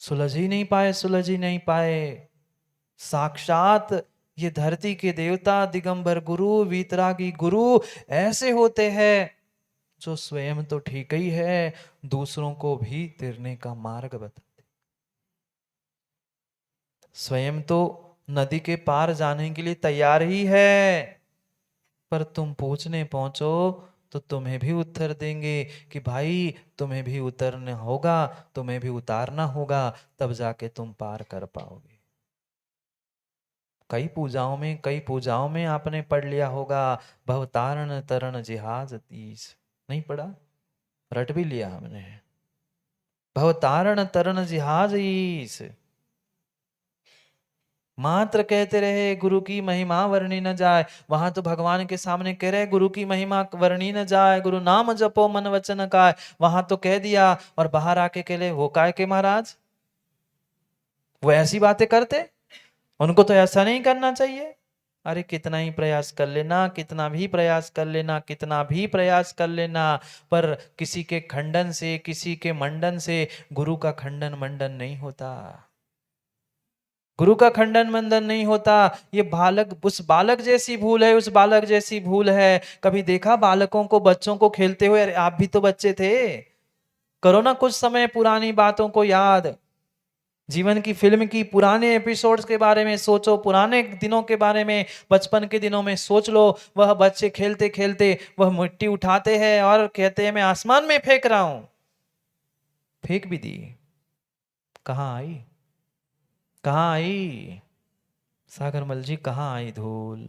सुलझ ही नहीं पाए, सुलझ ही नहीं पाए। साक्षात ये धरती के देवता दिगंबर गुरु, वीतरागी गुरु ऐसे होते हैं जो स्वयं तो ठीक ही है, दूसरों को भी तिरने का मार्ग बताते। स्वयं तो नदी के पार जाने के लिए तैयार ही है, पर तुम पूछने पहुंचो तो तुम्हें भी उत्तर देंगे कि भाई तुम्हें भी उतरना होगा, तुम्हें भी उतारना होगा, तब जाके तुम पार कर पाओगे। कई पूजाओं में आपने पढ़ लिया होगा, भवतारण तरण जिहाज तीस, नहीं पढ़ा? रट भी लिया हमने, भवतारण तरण जिहाज ईस। मात्र कहते रहे गुरु की महिमा वर्णी न जाए, वहां तो भगवान के सामने कह रहे गुरु की महिमा वर्णी न जाए, गुरु नाम जपो मन वचन काय, वहां तो कह दिया, और बाहर आके कह ले वो काय के महाराज, वो ऐसी बातें करते, उनको तो ऐसा नहीं करना चाहिए। अरे कितना ही प्रयास कर लेना, कितना भी प्रयास कर लेना, कितना भी प्रयास कर लेना, पर किसी के खंडन से, किसी के मंडन से गुरु का खंडन मंडन नहीं होता, गुरु का खंडन मंडन नहीं होता। ये बालक, उस बालक जैसी भूल है, उस बालक जैसी भूल है। कभी देखा बालकों को, बच्चों को खेलते हुए? अरे आप भी तो बच्चे थे, करो ना कुछ समय पुरानी बातों को याद, जीवन की फिल्म की पुराने एपिसोड्स के बारे में सोचो, पुराने दिनों के बारे में, बचपन के दिनों में सोच लो। वह बच्चे खेलते खेलते वह मिट्टी उठाते हैं और कहते हैं मैं आसमान में फेंक रहा हूं, फेंक भी दी, कहाँ आई, कहाँ आई? सागरमल जी कहाँ आई धूल,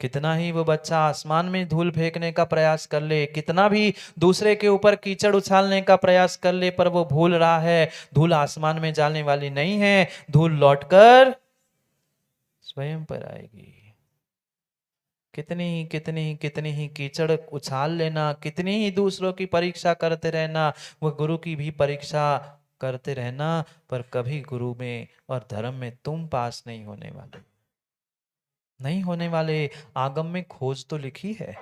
कितना ही वो बच्चा आसमान में धूल फेंकने का प्रयास कर ले, कितना भी दूसरे के ऊपर कीचड़ उछालने का प्रयास कर ले, पर वो भूल रहा है धूल आसमान में जाने वाली नहीं है, धूल लौटकर स्वयं पर आएगी। कितनी ही कीचड़ उछाल लेना, कितनी ही दूसरों की परीक्षा करते रहना, वो गुरु की भी परीक्षा करते रहना, पर कभी गुरु में और धर्म में तुम पास नहीं होने वाले, नहीं होने वाले। आगम में खोज तो लिखी है,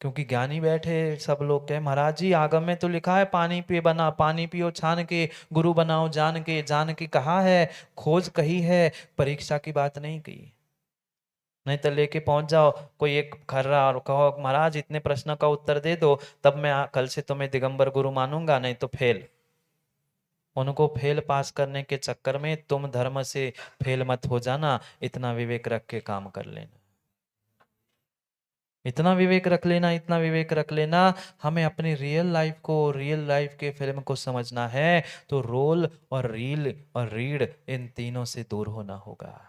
क्योंकि ज्ञानी बैठे सब लोग कहे महाराज जी आगम में तो लिखा है पानी पिए बना, पानी पियो छान के, गुरु बनाओ जान के, जान के कहा है, खोज कही है, परीक्षा की बात नहीं कही। नहीं तो लेके पहुंच जाओ कोई एक खर्रा और कहो महाराज इतने प्रश्न का उत्तर दे दो, तब मैं कल से तुम्हें दिगंबर गुरु मानूंगा, नहीं तो फेल। उनको फेल पास करने के चक्कर में तुम धर्म से फेल मत हो जाना, इतना विवेक रख के काम कर लेना, इतना विवेक रख लेना, इतना विवेक रख लेना। हमें अपनी रियल लाइफ को, रियल लाइफ के फिल्म को समझना है, तो रोल और रील और रीड इन तीनों से दूर होना होगा।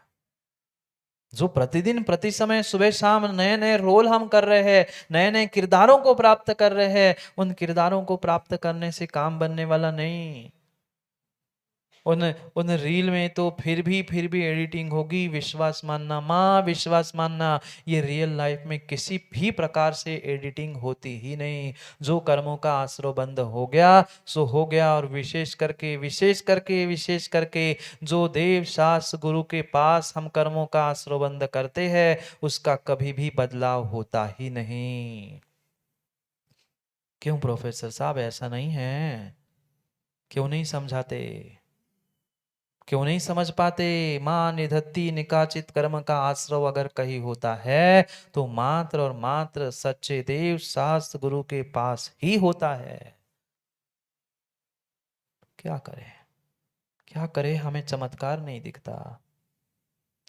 जो प्रतिदिन प्रति समय सुबह शाम नए नए रोल हम कर रहे हैं, नए नए किरदारों को प्राप्त कर रहे हैं, उन किरदारों को प्राप्त करने से काम बनने वाला नहीं। उन उन रील में तो फिर भी एडिटिंग होगी, विश्वास मानना माँ, विश्वास मानना, ये रियल लाइफ में किसी भी प्रकार से एडिटिंग होती ही नहीं। जो कर्मों का आश्रय बंद हो गया सो हो गया, और विशेष करके जो देव शास्त्र गुरु के पास हम कर्मों का आश्रय बंद करते हैं, उसका कभी भी बदलाव होता ही नहीं। क्यों प्रोफेसर साहब ऐसा नहीं है? क्यों नहीं समझाते? क्यों नहीं समझ पाते? मां निधत्ती निकाचित कर्म का आश्रव अगर कहीं होता है तो मात्र और मात्र सच्चे देव शास्त्र गुरु के पास ही होता है। क्या करें, क्या करें, हमें चमत्कार नहीं दिखता।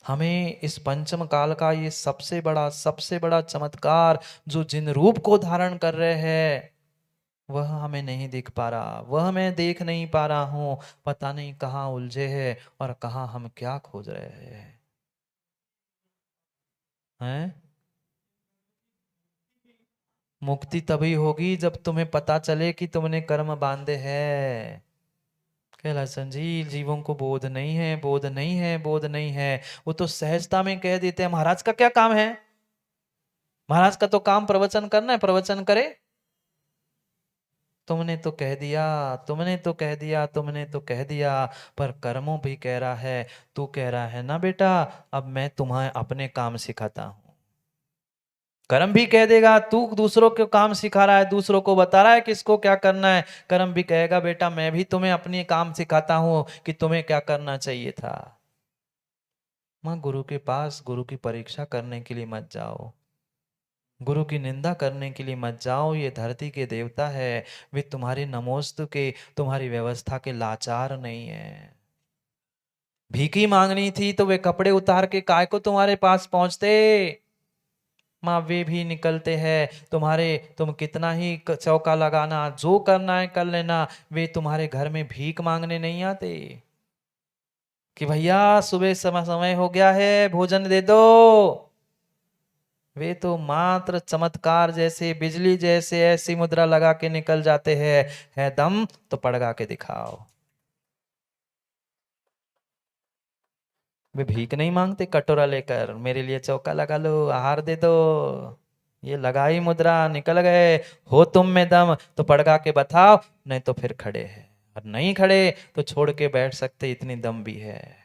हमें इस पंचम काल का ये सबसे बड़ा चमत्कार जो जिन रूप को धारण कर रहे हैं, वह हमें नहीं दिख पा रहा, वह मैं देख नहीं पा रहा हूं। पता नहीं कहाँ उलझे हैं और कहाँ हम क्या खोज रहे हैं। मुक्ति तभी होगी जब तुम्हें पता चले कि तुमने कर्म बांधे हैं। कैलासन जी जीवों को बोध नहीं है, बोध नहीं है, बोध नहीं है। वो तो सहजता में कह देते हैं महाराज का क्या काम है, महाराज का तो काम प्रवचन करना है, प्रवचन करे। तुमने तो कह दिया, तुमने तो कह दिया, तुमने तो कह दिया, पर कर्मों भी कह रहा है। तू कह रहा है ना बेटा, अब मैं तुम्हें अपने काम सिखाता हूं। कर्म भी कह देगा तू दूसरों को काम सिखा रहा है, दूसरों को बता रहा है किसको क्या करना है। कर्म भी कहेगा बेटा मैं भी तुम्हें अपनी काम सिखाता हूं कि तुम्हें क्या करना चाहिए था। मां गुरु के पास गुरु की परीक्षा करने के लिए मत जाओ, गुरु की निंदा करने के लिए मत जाओ। ये धरती के देवता है, वे तुम्हारे नमोस्तु के, तुम्हारी व्यवस्था के लाचार नहीं है। भीखी मांगनी थी तो वे कपड़े उतार के काय को तुम्हारे पास पहुंचते। माँ वे भी निकलते हैं तुम्हारे, तुम कितना ही चौका लगाना, जो करना है कर लेना, वे तुम्हारे घर में भीख मांगने नहीं आते कि भैया सुबह समय समय हो गया है भोजन दे दो। वे तो मात्र चमत्कार जैसे, बिजली जैसे ऐसी मुद्रा लगा के निकल जाते हैं, है दम तो पड़गा के दिखाओ। वे भीख नहीं मांगते कटोरा लेकर, मेरे लिए चौका लगा लो, आहार दे दो। ये लगाई मुद्रा, निकल गए, हो तुम में दम तो पड़गा के बताओ, नहीं तो फिर खड़े हैं, और नहीं खड़े तो छोड़ के बैठ सकते, इतनी दम भी है।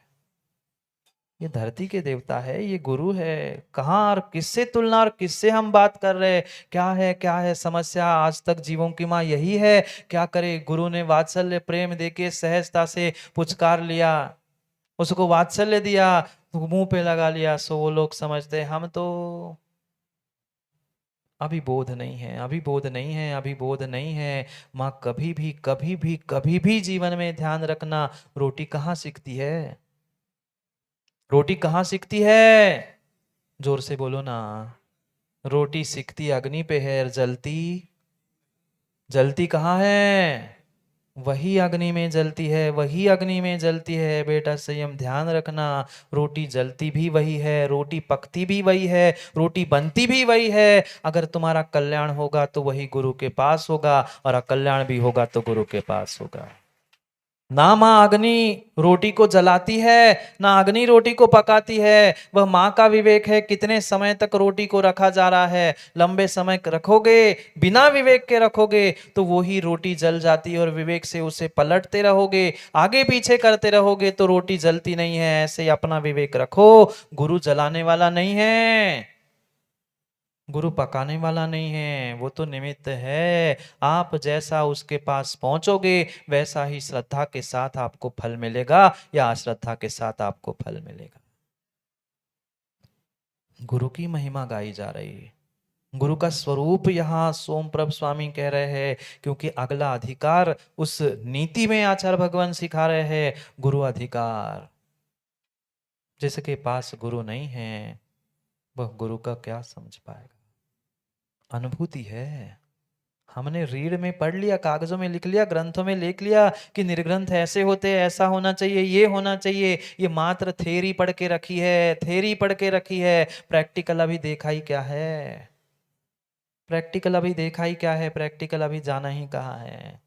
ये धरती के देवता है, ये गुरु है। कहाँ और किससे तुलना और किससे हम बात कर रहे हैं? क्या है समस्या आज तक जीवों की माँ यही है। क्या करे, गुरु ने वात्सल्य प्रेम देके सहजता से पुचकार लिया, उसको वात्सल्य दिया, मुंह पे लगा लिया, सो वो लोग समझते हैं। हम तो अभी बोध नहीं है, अभी बोध नहीं है, अभी बोध नहीं है। माँ कभी भी जीवन में ध्यान रखना, रोटी कहाँ सिकती है, रोटी कहाँ सिकती है? जोर से बोलो ना। रोटी सिकती अग्नि पे है, जलती जलती कहाँ है? वही अग्नि में जलती है, वही अग्नि में जलती है। बेटा संयम ध्यान रखना, रोटी जलती भी वही है, रोटी पकती भी वही है, रोटी बनती भी वही है। अगर तुम्हारा कल्याण होगा तो वही गुरु के पास होगा, और अकल्याण भी होगा तो गुरु के पास होगा। ना माँ अग्नि रोटी को जलाती है, ना अग्नि रोटी को पकाती है। वह माँ का विवेक है, कितने समय तक रोटी को रखा जा रहा है। लंबे समय रखोगे, बिना विवेक के रखोगे तो वो ही रोटी जल जाती है, और विवेक से उसे पलटते रहोगे, आगे पीछे करते रहोगे तो रोटी जलती नहीं है। ऐसे ही अपना विवेक रखो। गुरु जलाने वाला नहीं है, गुरु पकाने वाला नहीं है, वो तो निमित्त है। आप जैसा उसके पास पहुंचोगे वैसा ही श्रद्धा के साथ आपको फल मिलेगा, या अश्रद्धा के साथ आपको फल मिलेगा। गुरु की महिमा गाई जा रही है, गुरु का स्वरूप यहाँ सोमप्रभ स्वामी कह रहे हैं, क्योंकि अगला अधिकार उस नीति में आचार्य भगवान सिखा रहे हैं। गुरु अधिकार, जिसके पास गुरु नहीं है वह गुरु का क्या समझ पाएगा। अनुभूति है, हमने रीढ़ में पढ़ लिया, कागजों में लिख लिया, ग्रंथों में लिख लिया कि निर्ग्रंथ ऐसे होते हैं, ऐसा होना चाहिए, ये होना चाहिए। ये मात्र थेरी पढ़ के रखी है, थेरी पढ़ के रखी है। प्रैक्टिकल अभी देखा ही क्या है, प्रैक्टिकल अभी देखा ही क्या है, प्रैक्टिकल अभी जाना ही कहाँ है।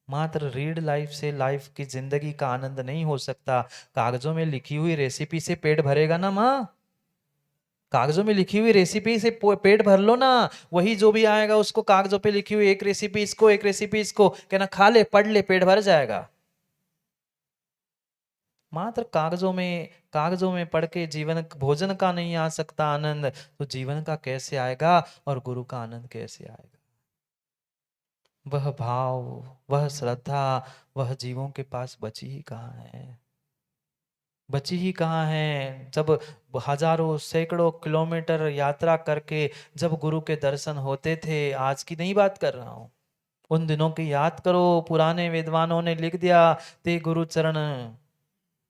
मात्र रीड लाइफ से लाइफ की जिंदगी का आनंद नहीं हो सकता। कागजों में लिखी हुई रेसिपी से पेट भरेगा ना माँ, कागजों में लिखी हुई रेसिपी से पेट भर लो ना। वही जो भी आएगा उसको कागजों पे लिखी हुई एक रेसिपी इसको, एक रेसिपी इसको, कहना खा ले, पढ़ ले, पेट भर जाएगा। मात्र कागजों में पढ़ के जीवन भोजन का नहीं आ सकता आनंद, तो जीवन का कैसे आएगा, और गुरु का आनंद कैसे आएगा। वह भाव, वह श्रद्धा, वह जीवों के पास बची ही कहाँ है, बची ही कहाँ है। जब हजारों सैकड़ों किलोमीटर यात्रा करके जब गुरु के दर्शन होते थे, आज की नहीं बात कर रहा हूँ, उन दिनों की याद करो। पुराने विद्वानों ने लिख दिया, ते गुरु चरण,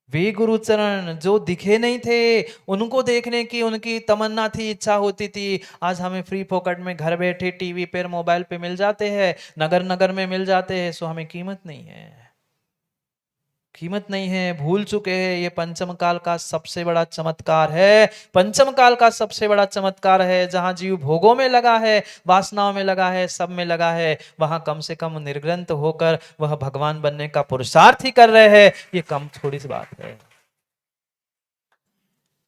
वे गुरु चरण जो दिखे नहीं थे उनको देखने की उनकी तमन्ना थी, इच्छा होती थी। आज हमें फ्री फोकट में घर बैठे टीवी पर, मोबाइल पे मिल जाते हैं, नगर नगर में मिल जाते हैं, सो हमें कीमत नहीं है, कीमत नहीं है, भूल चुके हैं। ये पंचम काल का सबसे बड़ा चमत्कार है, पंचम काल का सबसे बड़ा चमत्कार है। जहां जीव भोगों में लगा है, वासनाओं में लगा है, सब में लगा है, वहां कम से कम निर्ग्रंथ होकर वह भगवान बनने का पुरुषार्थ ही कर रहे हैं। ये कम थोड़ी सी बात है।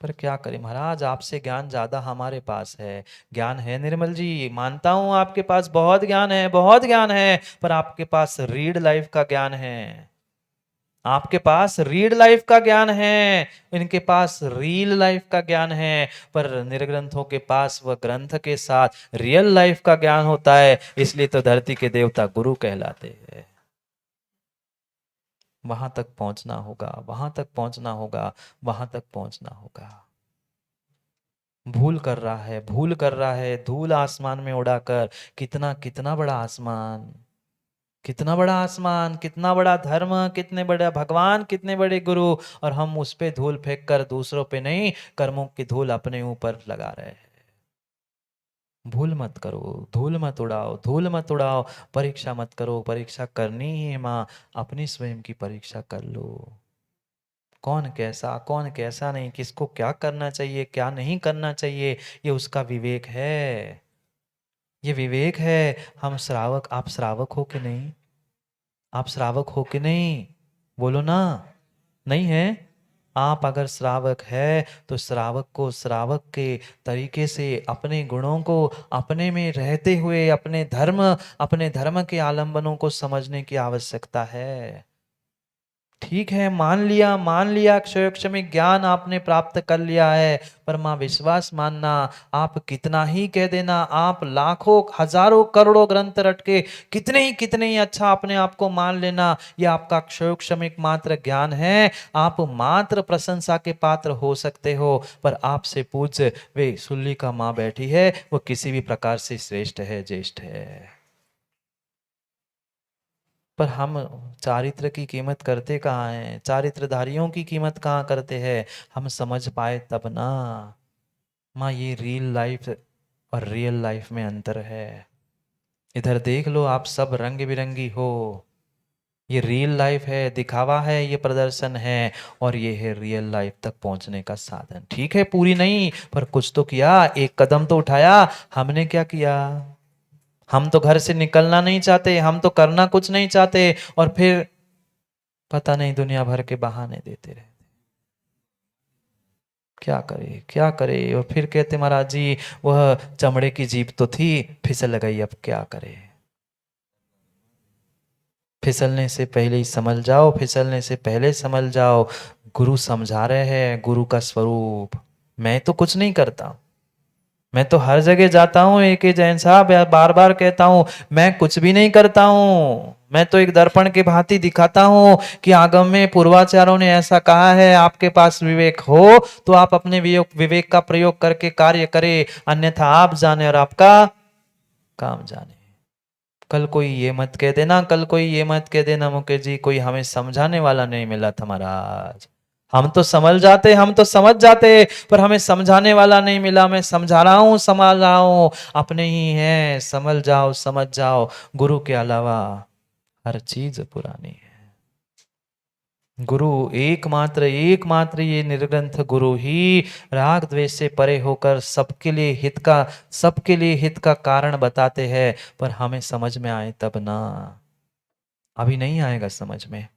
पर क्या करें महाराज, आपसे ज्ञान ज्यादा हमारे पास है। ज्ञान है निर्मल जी, मानता हूं आपके पास बहुत ज्ञान है, बहुत ज्ञान है, पर आपके पास रीड लाइफ का ज्ञान है, आपके पास रीड लाइफ का ज्ञान है, इनके पास रील लाइफ का ज्ञान है। पर निर्ग्रंथों के पास वह ग्रंथ के साथ रियल लाइफ का ज्ञान होता है, इसलिए तो धरती के देवता गुरु कहलाते हैं। वहां तक पहुंचना होगा, वहां तक पहुंचना होगा, वहां तक पहुंचना होगा। भूल कर रहा है, भूल कर रहा है, धूल आसमान में उड़ाकर। कितना कितना बड़ा आसमान, कितना बड़ा आसमान, कितना बड़ा धर्म, कितने बड़े भगवान, कितने बड़े गुरु, और हम उस पे धूल फेंक कर दूसरों पे नहीं, कर्मों की धूल अपने ऊपर लगा रहे हैं। भूल मत करो, धूल मत उड़ाओ, धूल मत उड़ाओ। परीक्षा मत करो, परीक्षा करनी ही है माँ, अपनी स्वयं की परीक्षा कर लो। कौन कैसा नहीं, किसको क्या करना चाहिए, क्या नहीं करना चाहिए, ये उसका विवेक है, ये विवेक है। हम श्रावक, आप श्रावक हो कि नहीं, आप श्रावक हो कि नहीं, बोलो ना। नहीं है, आप अगर श्रावक है तो श्रावक को श्रावक के तरीके से अपने गुणों को अपने में रहते हुए अपने धर्म के आलंबनों को समझने की आवश्यकता है। ठीक है, मान लिया क्षयक्षमिक ज्ञान आपने प्राप्त कर लिया है, पर मां विश्वास मानना, आप कितना ही कह देना, आप लाखों हजारों करोड़ों ग्रंथ रट के कितने ही अच्छा अपने आप को मान लेना, यह आपका क्षयक्षमिक मात्र ज्ञान है। आप मात्र प्रशंसा के पात्र हो सकते हो, पर आपसे पूज्य वे सुल्ली का माँ बैठी है, वो किसी भी प्रकार से श्रेष्ठ है, ज्येष्ठ है। पर हम चारित्र की कीमत करते कहाँ हैं, चारित्रधारियों की कीमत कहाँ करते हैं, हम समझ पाए तब ना। माँ ये रियल लाइफ और रियल लाइफ में अंतर है। इधर देख लो, आप सब रंग बिरंगी हो, ये रियल लाइफ है, दिखावा है, ये प्रदर्शन है, और ये है रियल लाइफ तक पहुंचने का साधन। ठीक है, पूरी नहीं, पर कुछ तो किया, एक कदम तो उठाया। हमने क्या किया? हम तो घर से निकलना नहीं चाहते, हम तो करना कुछ नहीं चाहते, और फिर पता नहीं दुनिया भर के बहाने देते रहे। क्या करे, क्या करे? और फिर कहते महाराज जी वह चमड़े की जीप तो थी, फिसल गई, अब क्या करे? फिसलने से पहले ही समझ जाओ, फिसलने से पहले समझ जाओ। गुरु समझा रहे हैं, गुरु का स्वरूप। मैं तो कुछ नहीं करता, मैं तो हर जगह जाता हूँ, एक ही जैन साहब बार बार कहता हूँ, मैं कुछ भी नहीं करता हूँ। मैं तो एक दर्पण के भांति दिखाता हूँ कि आगम में पूर्वाचार्यों ने ऐसा कहा है, आपके पास विवेक हो तो आप अपने विवेक का प्रयोग करके कार्य करें, अन्यथा आप जाने और आपका काम जाने। कल कोई ये मत कह देना, कल कोई ये मत कह देना मुकेश जी, कोई हमें समझाने वाला नहीं मिला था महाराज। हम तो समझ जाते, हम तो समझ जाते, पर हमें समझाने वाला नहीं मिला। मैं समझा रहा हूँ, समझ रहा हूँ, अपने ही हैं, समझ जाओ, समझ जाओ। गुरु के अलावा हर चीज पुरानी है। गुरु एकमात्र, एकमात्र ये निर्ग्रंथ गुरु ही राग द्वेष से परे होकर सबके लिए हित का, सबके लिए हित का कारण बताते हैं। पर हमें समझ में आए तब ना, अभी नहीं आएगा समझ में।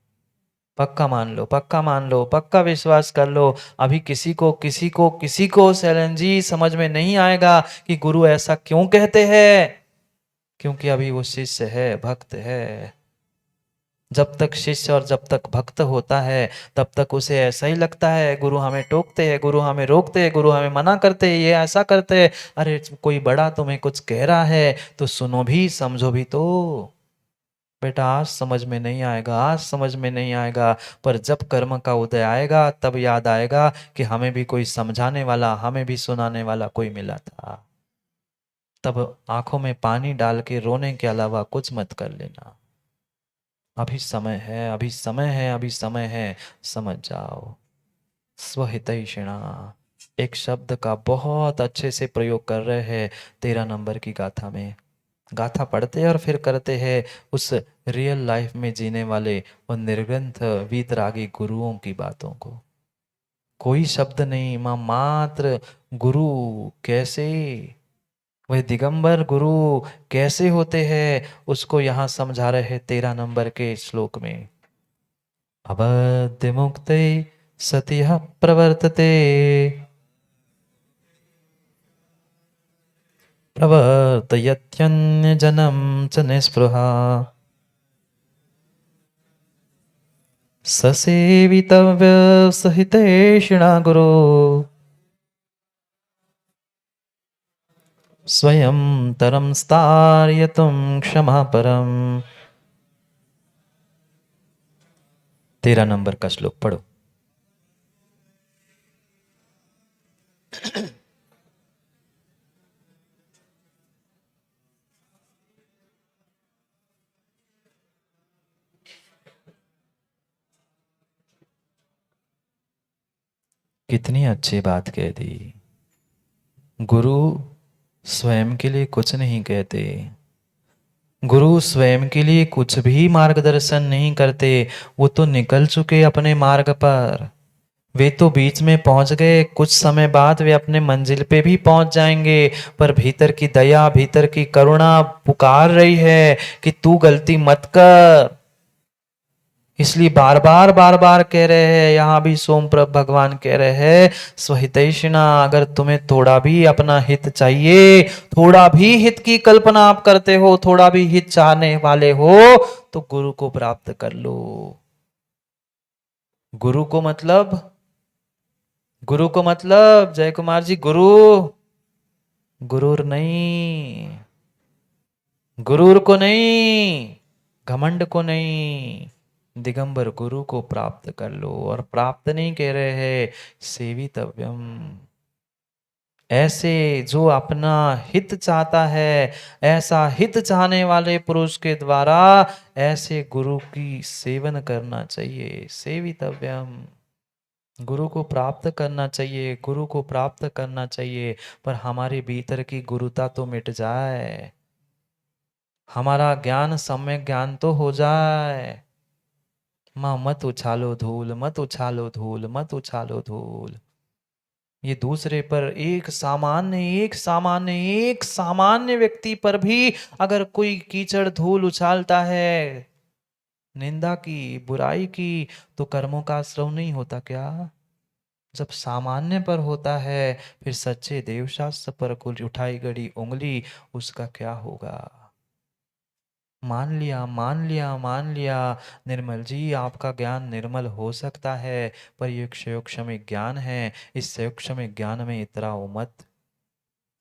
पक्का मान लो, पक्का मान लो, पक्का विश्वास कर लो। अभी किसी को शैलन जी समझ में नहीं आएगा कि गुरु ऐसा क्यों कहते हैं, क्योंकि अभी वो शिष्य है, भक्त है। जब तक शिष्य और जब तक भक्त होता है, तब तक उसे ऐसा ही लगता है गुरु हमें टोकते हैं, गुरु हमें रोकते हैं, गुरु हमें मना करते हैं, ये ऐसा करते हैं। अरे कोई बड़ा तुम्हें कुछ कह रहा है तो सुनो भी, समझो भी तो। बेटा आज समझ में नहीं आएगा, आज समझ में नहीं आएगा, पर जब कर्म का उदय आएगा तब याद आएगा कि हमें भी कोई समझाने वाला, हमें भी सुनाने वाला कोई मिला था। तब आंखों में पानी डाल के रोने के अलावा कुछ मत कर लेना। अभी समय है, अभी समय है, अभी समय है, समझ जाओ। स्वहितैषिणा एक शब्द का बहुत अच्छे से प्रयोग कर रहे हैं 13 नंबर की गाथा में। गाथा पढ़ते हैं और फिर करते हैं उस रियल लाइफ में जीने वाले उन निर्ग्रंथ वीतरागी गुरुओं की बातों को। कोई शब्द नहीं, मां मात्र गुरु कैसे, वह दिगंबर गुरु कैसे होते हैं, उसको यहां समझा रहे हैं 13 नंबर के श्लोक में। अबध्य मुक्ते सति प्रवर्तते, प्रवर्तयत्यन्यजनं च निःस्पृहा, ससेवितव्य सहितेषिणा गुरो, स्वयं तरम स्तार्यतुं क्षमा परम। 13 नंबर का श्लोक पढ़ो। कितनी अच्छी बात कह दी। गुरु स्वयं के लिए कुछ नहीं कहते, गुरु स्वयं के लिए कुछ भी मार्गदर्शन नहीं करते। वो तो निकल चुके अपने मार्ग पर, वे तो बीच में पहुंच गए, कुछ समय बाद वे अपने मंजिल पे भी पहुंच जाएंगे। पर भीतर की दया, भीतर की करुणा पुकार रही है कि तू गलती मत कर। इसलिए बार बार कह रहे हैं, यहां भी सोमप्रभ भगवान कह रहे हैं, स्वहितैषिणा, अगर तुम्हें थोड़ा भी अपना हित चाहिए, थोड़ा भी हित की कल्पना आप करते हो, थोड़ा भी हित चाहने वाले हो, तो गुरु को प्राप्त कर लो। गुरु को मतलब, गुरु को मतलब जय कुमार जी, गुरु गुरूर नहीं, गुरूर को नहीं, घमंड को नहीं, दिगंबर गुरु को प्राप्त कर लो। और प्राप्त नहीं कह रहे हैं, सेवितव्यम, ऐसे जो अपना हित चाहता है, ऐसा हित चाहने वाले पुरुष के द्वारा ऐसे गुरु की सेवन करना चाहिए। सेवितव्यम, गुरु को प्राप्त करना चाहिए, गुरु को प्राप्त करना चाहिए। पर हमारे भीतर की गुरुता तो मिट जाए, हमारा ज्ञान सम्यक ज्ञान तो हो जाए, माँ मत उछालो धूल, मत उछालो धूल, मत उछालो धूल। ये दूसरे पर एक सामान्य व्यक्ति पर भी अगर कोई कीचड़ धूल उछालता है, निंदा की, बुराई की, तो कर्मों का आश्रव नहीं होता क्या? जब सामान्य पर होता है, फिर सच्चे देवशास्त्र पर कुल उठाई गई उंगली, उसका क्या होगा? मान लिया, मान लिया, मान लिया। निर्मल जी, आपका ज्ञान निर्मल हो सकता है, पर ये क्षयोक्षमिक ज्ञान है। इस क्षयोक्षमिक ज्ञान में इतराओ मत।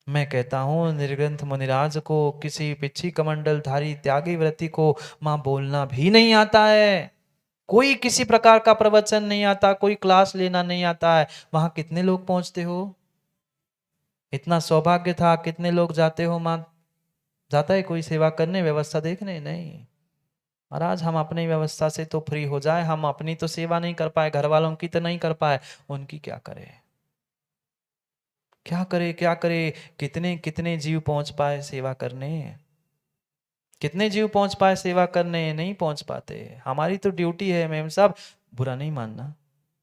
मैं कहता हूँ निर्ग्रंथ मुनिराज को, किसी पिछी कमंडलधारी त्यागी व्रति को माँ बोलना भी नहीं आता है। कोई किसी प्रकार का प्रवचन नहीं आता, कोई क्लास लेना नहीं आता है। वहां कितने लोग पहुंचते हो? इतना सौभाग्य था, कितने लोग जाते हो माँ? जाता है कोई सेवा करने, व्यवस्था देखने? नहीं महाराज, हम अपनी व्यवस्था से तो फ्री हो जाए, हम अपनी तो सेवा नहीं कर पाए, घर वालों की तो नहीं कर पाए, उनकी क्या करे? क्या करे, क्या करे? कितने कितने जीव पहुंच पाए सेवा करने? कितने जीव पहुंच पाए सेवा करने? नहीं पहुंच पाते। हमारी तो ड्यूटी है मैम साहब, बुरा नहीं मानना,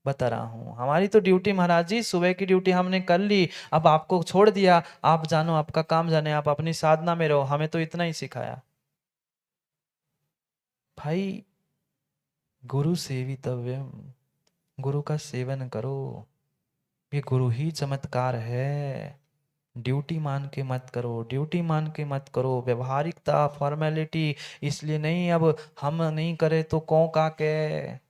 बता रहा हूं, हमारी तो ड्यूटी महाराज जी, सुबह की ड्यूटी हमने कर ली, अब आपको छोड़ दिया, आप जानो, आपका काम जाने, आप अपनी साधना में रहो, हमें तो इतना ही सिखाया। भाई, गुरु सेवितव्यम, गुरु का सेवन करो, ये गुरु ही चमत्कार है। ड्यूटी मान के मत करो, ड्यूटी मान के मत करो, व्यवहारिकता, फॉर्मेलिटी, इसलिए नहीं, अब हम नहीं करे तो कौन का के,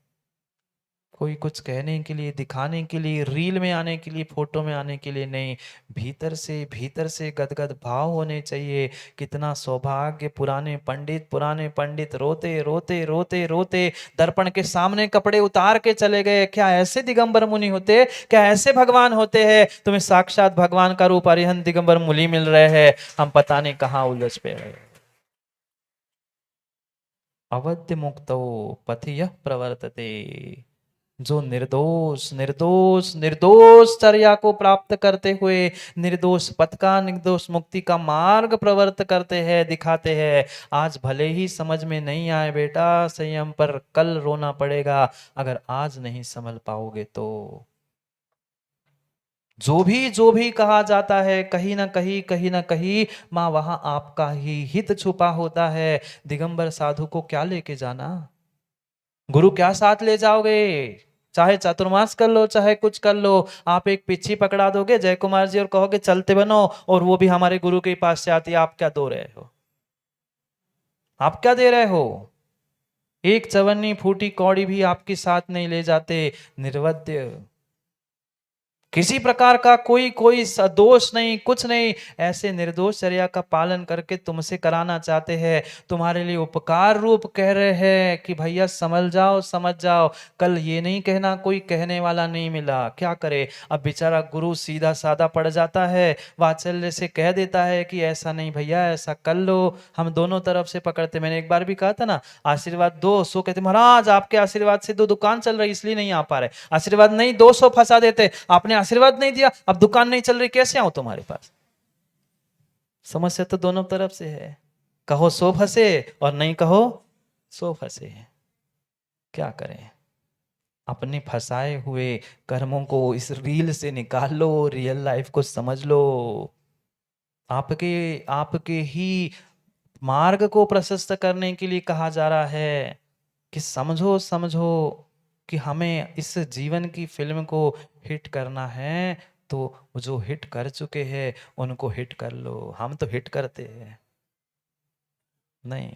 कोई कुछ कहने के लिए, दिखाने के लिए, रील में आने के लिए, फोटो में आने के लिए नहीं, भीतर से गदगद भाव होने चाहिए। कितना सौभाग्य, पुराने पंडित रोते रोते रोते रोते दर्पण के सामने कपड़े उतार के चले गए। क्या ऐसे दिगंबर मुनि होते? क्या ऐसे भगवान होते हैं? तुम्हें साक्षात भगवान का रूप अरिहंत दिगंबर मुनि मिल रहे हैं, हम पता नहीं कहाँ उलझ पे रहे। अवध्य मुक्तो पथि यः प्रवर्तते, जो निर्दोष निर्दोष निर्दोष चर्या को प्राप्त करते हुए निर्दोष पथ का, निर्दोष मुक्ति का मार्ग प्रवर्त करते हैं, दिखाते हैं। आज भले ही समझ में नहीं आए बेटा, संयम पर कल रोना पड़ेगा अगर आज नहीं संभल पाओगे तो। जो भी कहा जाता है, कहीं ना कहीं माँ वहां आपका ही हित छुपा होता है। दिगंबर साधु को क्या लेके जाना? गुरु क्या साथ ले जाओगे? चाहे चातुर्मास कर लो, चाहे कुछ कर लो, आप एक पिच्छी पकड़ा दोगे जय कुमार जी और कहोगे चलते बनो, और वो भी हमारे गुरु के पास से आती है, आप क्या दो रहे हो? आप क्या दे रहे हो? एक चवन्नी फूटी कौड़ी भी आपके साथ नहीं ले जाते। निर्वद्य, किसी प्रकार का कोई कोई दोष नहीं, कुछ नहीं, ऐसे निर्दोष चर्या का पालन करके तुमसे कराना चाहते हैं। तुम्हारे लिए उपकार रूप कह रहे हैं कि भैया समझ जाओ, समझ जाओ। कल ये नहीं कहना कोई कहने वाला नहीं मिला, क्या करे? अब बेचारा गुरु सीधा साधा पड़ जाता है, वात्सल्य से कह देता है कि ऐसा नहीं भैया, ऐसा कर लो। हम दोनों तरफ से पकड़ते, मैंने एक बार भी कहा था ना, आशीर्वाद दो, सो कहते महाराज आपके आशीर्वाद से 2 दुकान चल रही इसलिए नहीं आ पा रहे, आशीर्वाद नहीं 200 फंसा देते, आपने आशीर्वाद नहीं दिया, अब दुकान नहीं चल रही, कैसे आऊं तुम्हारे पास? समस्या तो दोनों तरफ से है, कहो सो फंसे और नहीं कहो सो फंसे। क्या करें? अपने फंसाए हुए कर्मों को इस रील से निकाल लो, रियल लाइफ को समझ लो। आपके आपके ही मार्ग को प्रशस्त करने के लिए कहा जा रहा है कि समझो समझो कि हमें इस जीवन की फिल्म को हिट करना है, तो जो हिट कर चुके हैं उनको हिट कर लो। हम तो हिट करते हैं नहीं,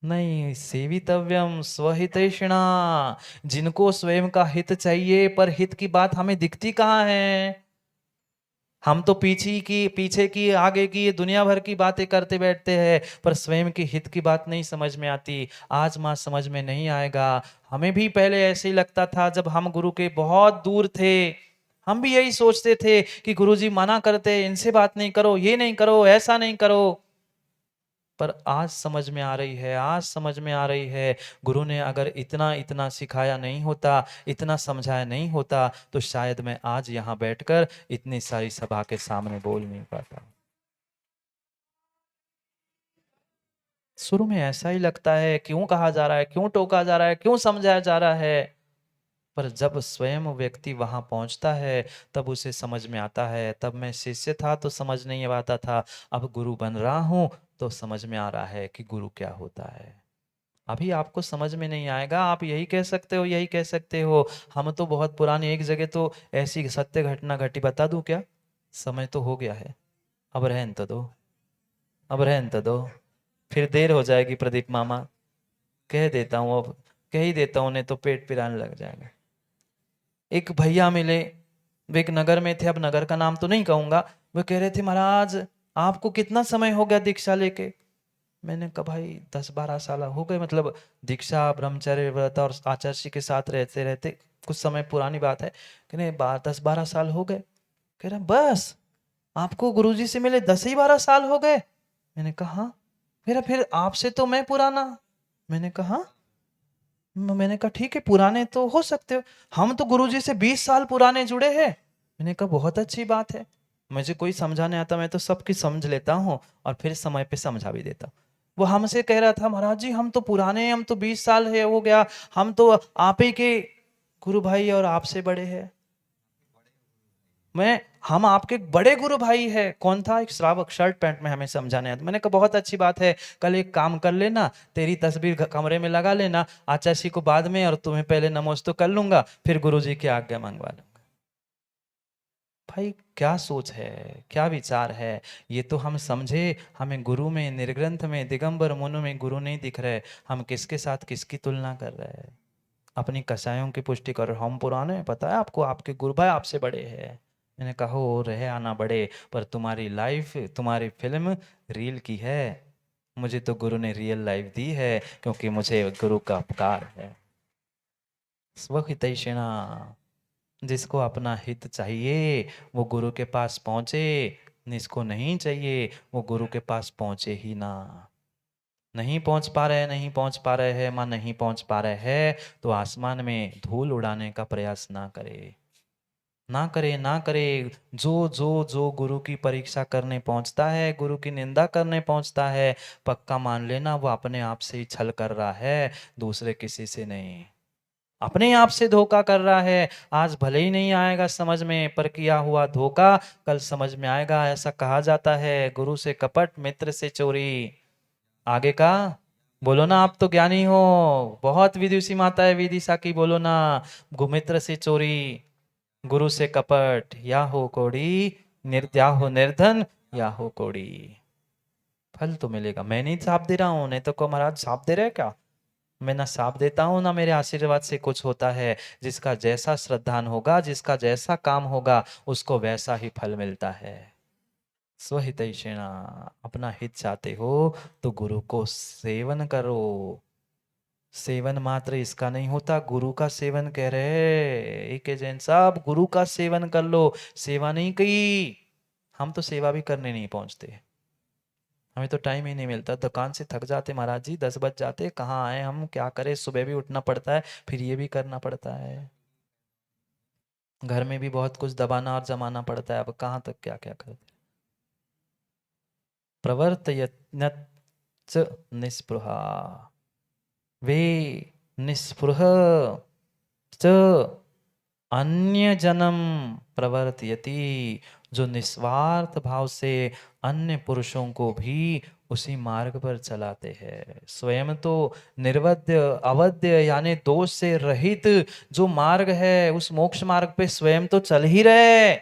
नहीं, सेवितव्यम स्वहितैषिणा। जिनको स्वयं का हित चाहिए, पर हित की बात हमें दिखती कहाँ है? हम तो पीछे की आगे की दुनिया भर की बातें करते बैठते हैं, पर स्वयं के हित की बात नहीं समझ में आती। आज माँ समझ में नहीं आएगा। हमें भी पहले ऐसे ही लगता था, जब हम गुरु के बहुत दूर थे, हम भी यही सोचते थे कि गुरुजी मना करते, इनसे बात नहीं करो, ये नहीं करो, ऐसा नहीं करो। पर आज समझ में आ रही है, आज समझ में आ रही है, गुरु ने अगर इतना इतना सिखाया नहीं होता, इतना समझाया नहीं होता, तो शायद मैं आज यहाँ बैठकर इतनी सारी सभा के सामने बोल नहीं पाता। शुरू में ऐसा ही लगता है, क्यों कहा जा रहा है, क्यों टोका जा रहा है, क्यों समझाया जा रहा है। पर जब स्वयं व्यक्ति वहां पहुंचता है तब उसे समझ में आता है। तब मैं शिष्य था तो समझ नहीं आता था, अब गुरु बन रहा हूं तो समझ में आ रहा है कि गुरु क्या होता है। अभी आपको समझ में नहीं आएगा, आप यही कह सकते हो, यही कह सकते हो हम तो बहुत पुरानी। एक जगह तो ऐसी सत्य घटना घटी, बता दूं क्या? समय तो हो गया है, अब रहने तो दो, अब रहने तो दो, फिर देर हो जाएगी प्रदीप मामा। कह देता हूँ अब, कह ही देता हूँ, नहीं तो पेट पिराने लग जाएगा। एक भैया मिले, वे एक नगर में थे, अब नगर का नाम तो नहीं कहूंगा। वे कह रहे थे, महाराज आपको कितना समय हो गया दीक्षा लेके? मैंने कहा भाई 10-12 साल हो गए, मतलब दीक्षा ब्रह्मचर्य व्रत और आचर्य के साथ रहते रहते कुछ समय पुरानी बात है। कह रहे 10-12 साल हो गए। कह रहे बस आपको गुरुजी से मिले 10 ही 12 साल हो गए? मैंने कहा हाँ। फिर आपसे तो मैं पुराना। मैंने कहा हाँ। मैंने कहा ठीक है, पुराने तो हो सकते हो, हम तो गुरुजी से 20 साल पुराने जुड़े हैं। मैंने कहा बहुत अच्छी बात है, मुझे कोई समझाने आता मैं तो सबकी समझ लेता हूँ और फिर समय पे समझा भी देता हूँ। वो हमसे कह रहा था, महाराज जी हम तो पुराने हैं, हम तो 20 साल है हो गया, हम तो आप ही के गुरु भाई और आपसे बड़े हैं। मैं हम आपके बड़े गुरु भाई है। कौन था? एक श्रावक, शर्ट पैंट में हमें समझाने आया। मैंने कहा बहुत अच्छी बात है, कल एक काम कर लेना, तेरी तस्वीर कमरे में लगा लेना, आचार्य को बाद में, और तुम्हें पहले नमोस्तु कर लूंगा, फिर गुरुजी की आज्ञा मंगवा लूंगा। भाई क्या सोच है, क्या विचार है? ये तो हम समझे, हमें गुरु में, निर्ग्रंथ में, दिगंबर मुनु में गुरु नहीं दिख रहे, हम किसके साथ किसकी तुलना कर रहे हैं? अपनी कसायों की पुष्टि कर रहे, हम पुराने हैं, पता है आपको, आपके गुरु भाई आपसे बड़े हैं। मैंने कहा हो रहे आना बड़े, पर तुम्हारी लाइफ, तुम्हारी फिल्म रील की है, मुझे तो गुरु ने रियल लाइफ दी है, क्योंकि मुझे गुरु का उपकार है। स्वहितैषिणा, जिसको अपना हित चाहिए वो गुरु के पास पहुंचे, जिसको नहीं चाहिए वो गुरु के पास पहुंचे ही ना। नहीं पहुंच पा रहे, नहीं पहुंच पा रहे हैं, मां नहीं पहुंच पा रहे हैं, तो आसमान में धूल उड़ाने का प्रयास ना करे, ना करे, ना करे। जो जो जो गुरु की परीक्षा करने पहुंचता है, गुरु की निंदा करने पहुंचता है, पक्का मान लेना वो अपने आप से ही छल कर रहा है, दूसरे किसी से नहीं। अपने आप से धोखा कर रहा है। आज भले ही नहीं आएगा समझ में, पर किया हुआ धोखा कल समझ में आएगा। ऐसा कहा जाता है, गुरु से कपट, मित्र से चोरी। आगे का बोलो ना, आप तो ज्ञानी हो, बहुत विदुषी माता है विदिशा की, बोलो ना। गुमित्र से चोरी, गुरु से कपट, या हो कोड़ी, या हो निर्धन, या हो कोड़ी। फल तो मिलेगा। मैं नहीं साफ दे रहा हूं, नहीं तो को महाराज साफ दे रहे क्या? मैं ना साप देता हूं ना मेरे आशीर्वाद से कुछ होता है। जिसका जैसा श्रद्धान होगा, जिसका जैसा काम होगा, उसको वैसा ही फल मिलता है। स्वहितैषिणा, अपना हित चाहते हो तो गुरु को सेवन करो। सेवन मात्र इसका नहीं होता, गुरु का सेवन कह रहे एक जैन साहब, गुरु का सेवन कर लो, सेवा नहीं की। हम तो सेवा भी करने नहीं पहुंचते, हमें तो टाइम ही नहीं मिलता, दुकान से थक जाते महाराज जी, 10 बज जाते, कहाँ आए हम, क्या करें, सुबह भी उठना पड़ता है, फिर ये भी करना पड़ता है, घर में भी बहुत कुछ दबाना और जमाना पड़ता है, अब कहाँ तक क्या क्या करते। प्रवर्तयत् निस्पृहा, वे निस्पृह च अन्य जन्म प्रवर्तयति, जो निस्वार्थ भाव से अन्य पुरुषों को भी उसी मार्ग पर चलाते हैं। स्वयं तो निर्वध्य अवध्य यानी दोष से रहित जो मार्ग है, उस मोक्ष मार्ग पे स्वयं तो चल ही रहे,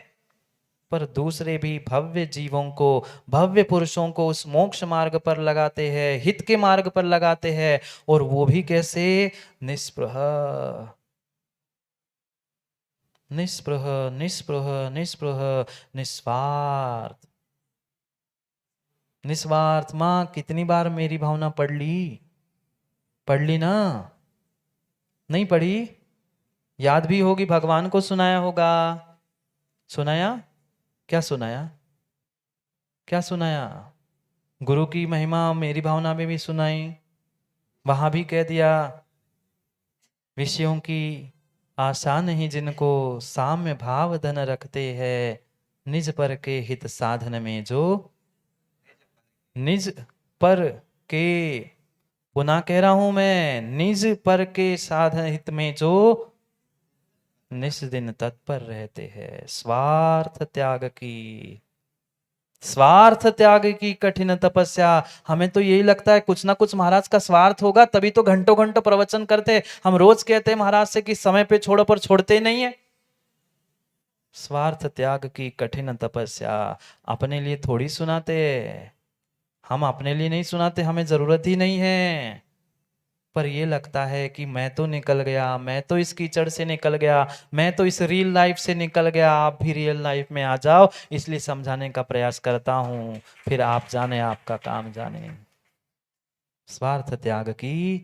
पर दूसरे भी भव्य जीवों को, भव्य पुरुषों को उस मोक्ष मार्ग पर लगाते हैं, हित के मार्ग पर लगाते हैं। और वो भी कैसे? निस्पृह, निस्पृह, निस्पृह, निस्पृह, निस्वार्थ। निस्वार्थ माँ कितनी बार मेरी भावना पढ़ ली? पढ़ ली ना? नहीं पढ़ी? याद भी होगी, भगवान को सुनाया होगा। सुनाया? क्या सुनाया? क्या सुनाया? गुरु की महिमा मेरी भावना में भी सुनाई, वहां भी कह दिया, विषयों की आशा नहीं जिनको, साम्य भाव धन रखते हैं, निज पर के हित साधन में जो, निज पर के पुनः कह रहा हूं मैं, निज पर के साधन हित में जो निस दिन तत्पर रहते हैं, स्वार्थ त्याग की कठिन तपस्या। हमें तो यही लगता है कुछ ना कुछ महाराज का स्वार्थ होगा, तभी तो घंटों घंटों प्रवचन करते। हम रोज कहते हैं महाराज से कि समय पे छोड़ो, पर छोड़ते ही नहीं है। स्वार्थ त्याग की कठिन तपस्या अपने लिए थोड़ी सुनाते। हम अपने लिए नहीं सुनाते, हमें जरूरत ही नहीं है। पर ये लगता है कि मैं तो निकल गया, मैं तो इस कीचड़ से निकल गया, मैं तो इस रियल लाइफ से निकल गया, आप भी रियल लाइफ में आ जाओ, इसलिए समझाने का प्रयास करता हूं। फिर आप जाने, आपका काम जाने। स्वार्थ त्याग की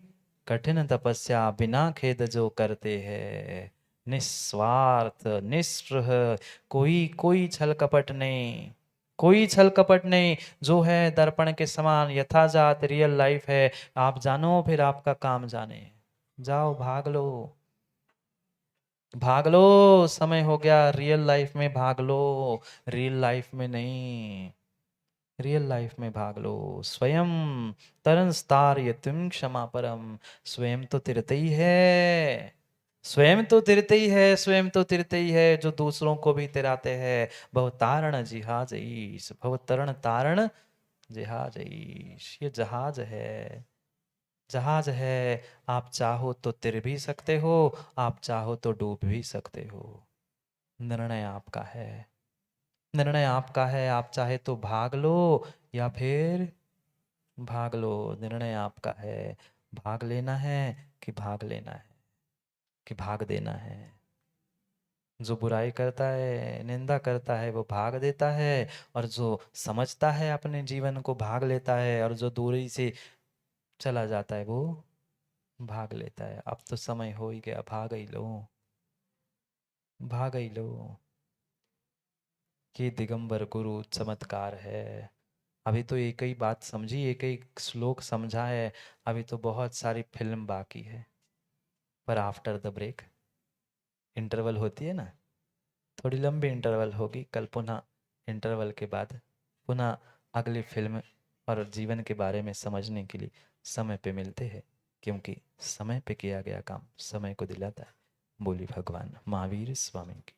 कठिन तपस्या बिना खेद जो करते हैं, निस्वार्थ निस्पृह, कोई कोई छल कपट नहीं, कोई छल कपट नहीं, जो है दर्पण के समान यथाजात रियल लाइफ है। आप जानो, फिर आपका काम जाने। जाओ, भाग लो, भाग लो, समय हो गया, रियल लाइफ में भाग लो, रियल लाइफ में नहीं, रियल लाइफ में भाग लो। स्वयं तरन स्तार यतिम क्षमा परम, स्वयं तो तिरते ही है, स्वयं तो तिरते ही है, स्वयं तो तिरते ही है, जो दूसरों को भी तिराते हैं। भव तारण जिहाज ईश, भव तरण तारण जिहाज ईश, ये जहाज है, जहाज है। आप चाहो तो तिर भी सकते हो, आप चाहो तो डूब भी सकते हो। निर्णय आपका है, निर्णय आपका है। आप चाहे तो भाग लो या फिर भाग लो, निर्णय आपका है। भाग लेना है कि भाग लेना है, कि भाग देना है। जो बुराई करता है, निंदा करता है, वो भाग देता है, और जो समझता है अपने जीवन को भाग लेता है, और जो दूरी से चला जाता है वो भाग लेता है। अब तो समय हो ही गया, भाग ही लो, भाग ही लो। ये दिगंबर गुरु चमत्कार है। अभी तो एक ही बात समझी, एक ही श्लोक समझा है, अभी तो बहुत सारी फिल्म बाकी है। पर आफ्टर द ब्रेक इंटरवल होती है ना, थोड़ी लंबी इंटरवल होगी, कल पुनः इंटरवल के बाद पुनः अगली फिल्म और जीवन के बारे में समझने के लिए समय पे मिलते हैं, क्योंकि समय पे किया गया काम समय को दिलाता है। बोली भगवान महावीर स्वामी की।